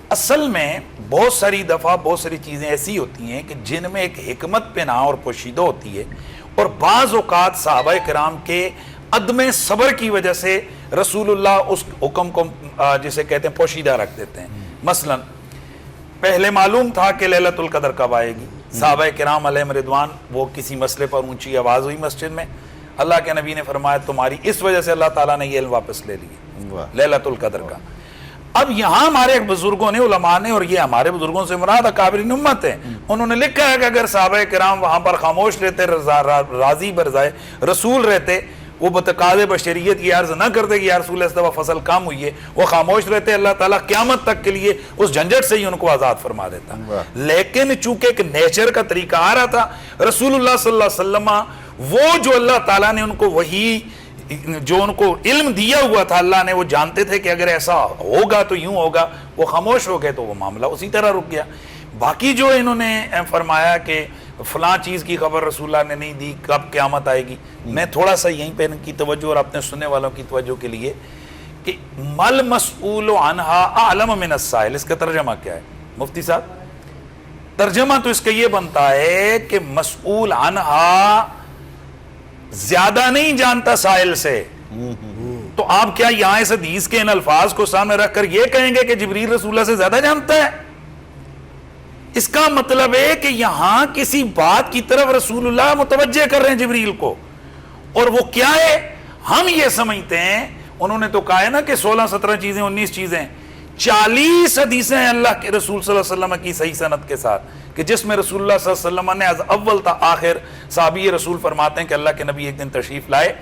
اصل میں بہت ساری دفعہ بہت ساری چیزیں ایسی ہوتی ہیں کہ جن میں ایک حکمت پنہاں اور پوشیدہ ہوتی ہے اور بعض اوقات صحابہ کرام کے عدم صبر کی وجہ سے رسول اللہ اس حکم کو جسے کہتے ہیں پوشیدہ رکھ دیتے ہیں. مثلا پہلے معلوم تھا کہ لیلۃ القدر کب آئے گی. صحابہ کرام علیہم رضوان وہ کسی مسئلے پر اونچی آواز ہوئی مسجد میں، اللہ کے نبی نے فرمایا تمہاری اس وجہ سے اللہ تعالیٰ نے یہ علم واپس لے لیا لیلۃ القدر کا. اب یہاں ہمارے بزرگوں نے علماء نے، اور یہ ہمارے بزرگوں سے مراد اکابرین امت ہے، انہوں نے لکھا ہے کہ اگر صحابہ کرام وہاں پر خاموش رہتے، راضی برضائے رسول رہتے، وہ بتقاضے بشریت کی عرض نہ کرتے کہ یا رسول اس دفعہ فصل کم ہوئی ہے، وہ خاموش رہتے، اللہ تعالیٰ قیامت تک کے لیے اس جھنجٹ سے ہی ان کو آزاد فرما دیتا. لیکن چونکہ ایک نیچر کا طریقہ آ رہا تھا، رسول اللہ صلی اللہ علیہ وسلم وہ جو اللہ تعالیٰ نے ان کو وہی جو ان کو علم دیا ہوا تھا اللہ نے، وہ جانتے تھے کہ اگر ایسا ہوگا تو یوں ہوگا، وہ خاموش ہو گئے تو وہ معاملہ اسی طرح رک گیا. باقی جو انہوں نے فرمایا کہ فلاں چیز کی خبر رسول اللہ نے نہیں دی کب قیامت آئے گی، میں تھوڑا سا یہیں پہ ان کی توجہ اور اپنے سننے والوں کی توجہ کے لیے کہ مل مسئول عنہا اعلم من السائل، اس کا ترجمہ کیا ہے مفتی صاحب؟ ترجمہ تو اس کا یہ بنتا ہے کہ مسئول عنہا زیادہ نہیں جانتا سائل سے. تو آپ کیا یہاں اس حدیث کے ان الفاظ کو سامنے رکھ کر یہ کہیں گے کہ جبریل رسول اللہ سے زیادہ جانتا ہے؟ اس کا مطلب ہے کہ یہاں کسی بات کی طرف رسول اللہ متوجہ کر رہے ہیں جبریل کو، اور وہ کیا ہے ہم یہ سمجھتے ہیں. انہوں نے تو کہا ہے نا کہ 16-17 چیزیں 19 چیزیں 40 حدیثیں ہیں اللہ کے رسول صلی اللہ علیہ وسلم کی صحیح سند کے ساتھ کہ جس میں رسول اللہ صلی اللہ علیہ وسلم نے از اول تا آخر صحابی رسول فرماتے ہیں کہ اللہ کے نبی ایک دن تشریف لائے،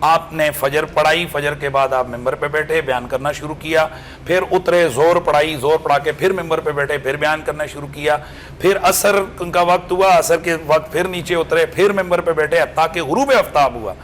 آپ نے فجر پڑھائی، فجر کے بعد آپ ممبر پہ بیٹھے، بیان کرنا شروع کیا، پھر اترے، زور پڑھائی، زور پڑھا کے پھر ممبر پہ بیٹھے، پھر بیان کرنا شروع کیا، پھر عصر کا وقت ہوا، عصر کے وقت پھر نیچے اترے، پھر ممبر پہ بیٹھے حتیٰ کہ غروب آفتاب ہوا.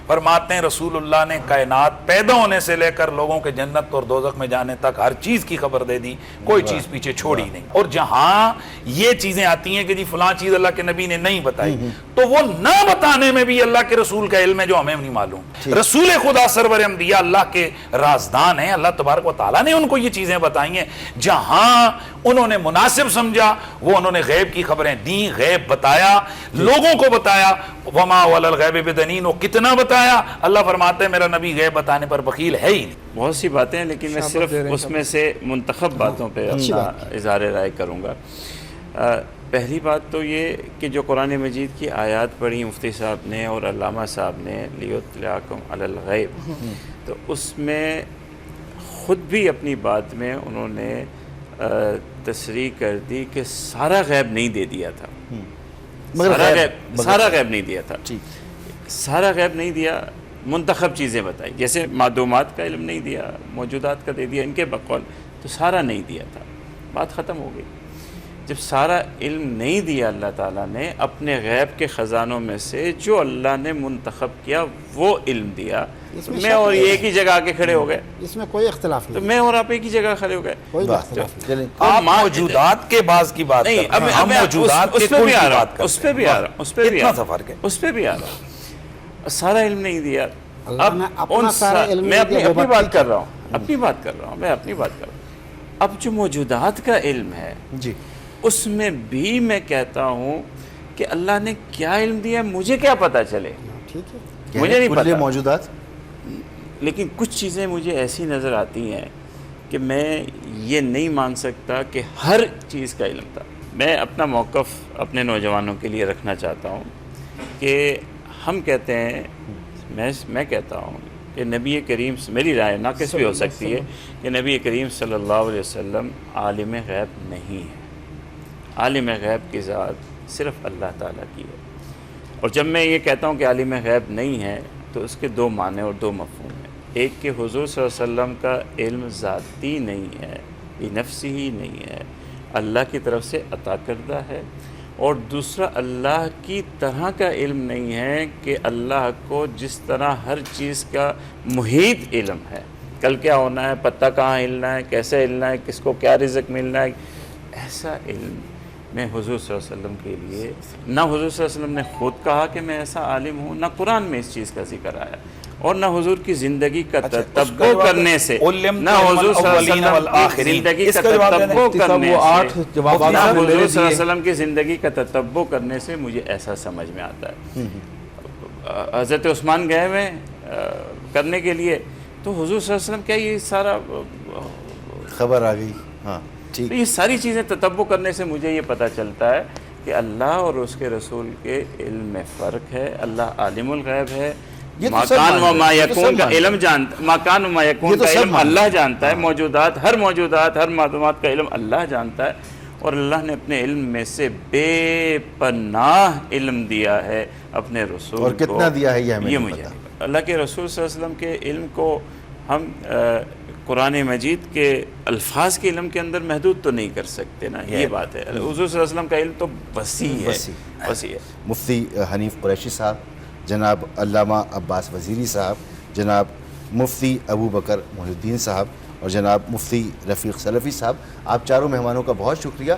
فرماتے ہیں رسول اللہ نے کائنات پیدا ہونے سے لے کر لوگوں کے جنت اور دوزخ میں جانے تک ہر چیز کی خبر دے دی، کوئی چیز پیچھے چھوڑی نہیں. اور جہاں یہ چیزیں آتی ہیں کہ جی فلاں چیز اللہ کے نبی نے نہیں بتائی، تو وہ نہ بتانے میں بھی اللہ کے رسول کا علم ہے جو ہمیں نہیں معلوم. رسول خدا سرور انبیاء اللہ کے رازدان ہیں، اللہ تبارک و تعالیٰ نے ان کو یہ چیزیں بتائی ہیں. جہاں انہوں نے مناسب سمجھا وہ انہوں نے غیب کی خبریں دیں، غیب بتایا، لوگوں کو بتایا. وما علی الغیب بدنین، وہ کتنا بتایا؟ اللہ فرماتے ہیں میرا نبی غیب بتانے پر بخیل ہے ہی نہیں. بہت سی باتیں ہیں لیکن میں صرف اس میں سے منتخب باتوں پہ اپنا اظہار رائے کروں گا. پہلی بات تو یہ کہ جو قرآن مجید کی آیات پڑھی مفتی صاحب نے اور علامہ صاحب نے لیطلعکم علی الغیب، تو اس میں خود بھی اپنی بات میں انہوں نے تصریح کر دی کہ سارا غیب نہیں دے دیا تھا، سارا غیب نہیں دیا تھا، سارا غیب نہیں دیا، منتخب چیزیں بتائی، جیسے معدومات کا علم نہیں دیا، موجودات کا دے دیا، ان کے بقول، تو سارا نہیں دیا تھا، بات ختم ہو گئی۔ جب سارا علم نہیں دیا اللہ تعالیٰ نے، اپنے غیب کے خزانوں میں سے جو اللہ نے منتخب کیا وہ علم دیا، میں اور یہ ایک ہی جگہ آ کے کھڑے ہو گئے، اس میں کوئی اختلاف تو نہیں، میں اور آپ ایک ہی جگہ کھڑے ہو گئے۔ کوئی اختلاف نہیں۔ چلیں آپ موجودات کے بعض کی بات نہیں، کرتے ہیں، ہم موجودات کے اس پہ کل بھی کی آ رہا بات ہوں، کرتے اس پہ بھی آ رہا ہوں، اس پہ بھی اتنا آ سا رہا فرق ہے۔ ہوں، اس پہ بھی آ رہا ہوں۔ سارا علم نہیں دیا، اللہ نے اپنا سارا علم میں نہیں دیا، اپنی وہ بات کر رہا ہوں، اپنی بات کر رہا ہوں، میں اپنی بات کر رہا ہوں۔ اب جو موجودات کا علم ہے جی، اس میں بھی میں کہتا ہوں کہ اللہ نے کیا علم دیا مجھے کیا پتہ چلے، ٹھیک ہے، مجھے نہیں کل پتا، موجودات، لیکن کچھ چیزیں مجھے ایسی نظر آتی ہیں کہ میں یہ نہیں مان سکتا کہ ہر چیز کا علم تھا۔ میں اپنا موقف اپنے نوجوانوں کے لیے رکھنا چاہتا ہوں کہ ہم کہتے ہیں، میں کہتا ہوں کہ نبی کریم، میری رائے ناقص بھی ہو سکتی ہے، کہ نبی کریم صلی اللہ علیہ وسلم عالم غیب نہیں ہے، عالم غیب کی ذات صرف اللہ تعالیٰ کی ہے۔ اور جب میں یہ کہتا ہوں کہ عالم غیب نہیں ہے تو اس کے دو معنی اور دو مفہوم ہیں۔ ایک کہ حضور صلی اللہ علیہ وسلم کا علم ذاتی نہیں ہے، بنفسی ہی نہیں ہے، اللہ کی طرف سے عطا کردہ ہے، اور دوسرا اللہ کی طرح کا علم نہیں ہے کہ اللہ کو جس طرح ہر چیز کا محیط علم ہے، کل کیا ہونا ہے، پتہ کہاں ہلنا ہے، کیسے ہلنا ہے، کس کو کیا رزق ملنا ہے، ایسا علم میں حضور صلی اللہ علیہ وسلم کے لیے، نہ حضور صلی اللہ علیہ وسلم نے خود کہا کہ میں ایسا عالم ہوں، نہ قرآن میں اس چیز کا ذکر آیا، اور نہ حضور کی زندگی کا تتبع کرنے سے، نہ حضور صلی اللہ علیہ وسلم کی زندگی کا تتبع کرنے سے، نہ حضور صلی اللہ علیہ وسلم کی زندگی کا تتبع کرنے سے مجھے ایسا سمجھ میں آتا ہے۔ حضرت عثمان گئے ہوئے کرنے کے لیے، تو حضور صلی اللہ علیہ وسلم کیا یہ سارا خبر آ گئی، ہاں ٹھیک، تو یہ ساری چیزیں تتبع کرنے سے مجھے یہ پتہ چلتا ہے کہ اللہ اور اس کے رسول کے علم میں فرق ہے۔ اللہ عالم الغیب ہے، مکان و ما یکون کا علم جانتا، مکان و ما یکون کا علم اللہ جانتا ہے، موجودات، ہر معلومات کا علم اللہ جانتا ہے، اور اللہ نے اپنے علم میں سے بے پناہ علم دیا ہے اپنے رسول کو۔ اور کتنا دیا ہے یہ ہمیں نہیں مجھے پتا۔ اللہ کے رسول صلی اللہ علیہ وسلم کے علم کو ہم قرآن مجید کے الفاظ کے علم کے اندر محدود تو نہیں کر سکتے نا، یہ بات ہے۔ حضور صلی اللہ علیہ وسلم کا علم تو وسیع ہے۔ مفتی حنیف قریشی صاحب، جناب علامہ عباس وزیری صاحب، جناب مفتی ابو بکر محی الدین صاحب، اور جناب مفتی رفیق سلفی صاحب، آپ چاروں مہمانوں کا بہت شکریہ۔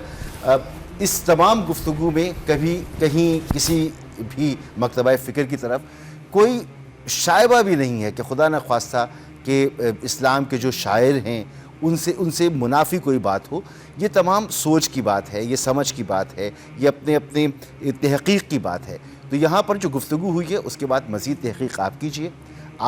اس تمام گفتگو میں کبھی کہیں کسی بھی مکتبہ فکر کی طرف کوئی شائبہ بھی نہیں ہے کہ خدا نخواستہ کہ اسلام کے جو شاعر ہیں ان سے منافی کوئی بات ہو۔ یہ تمام سوچ کی بات ہے، یہ سمجھ کی بات ہے، یہ اپنے تحقیق کی بات ہے۔ تو یہاں پر جو گفتگو ہوئی ہے اس کے بعد مزید تحقیق آپ کیجئے،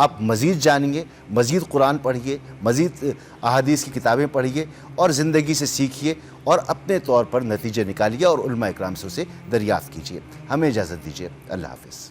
آپ مزید جانیے، مزید قرآن پڑھیے، مزید احادیث کی کتابیں پڑھیے، اور زندگی سے سیکھیے، اور اپنے طور پر نتیجے نکالیے، اور علماء اکرام سے اسے دریافت کیجئے۔ ہمیں اجازت دیجئے، اللہ حافظ۔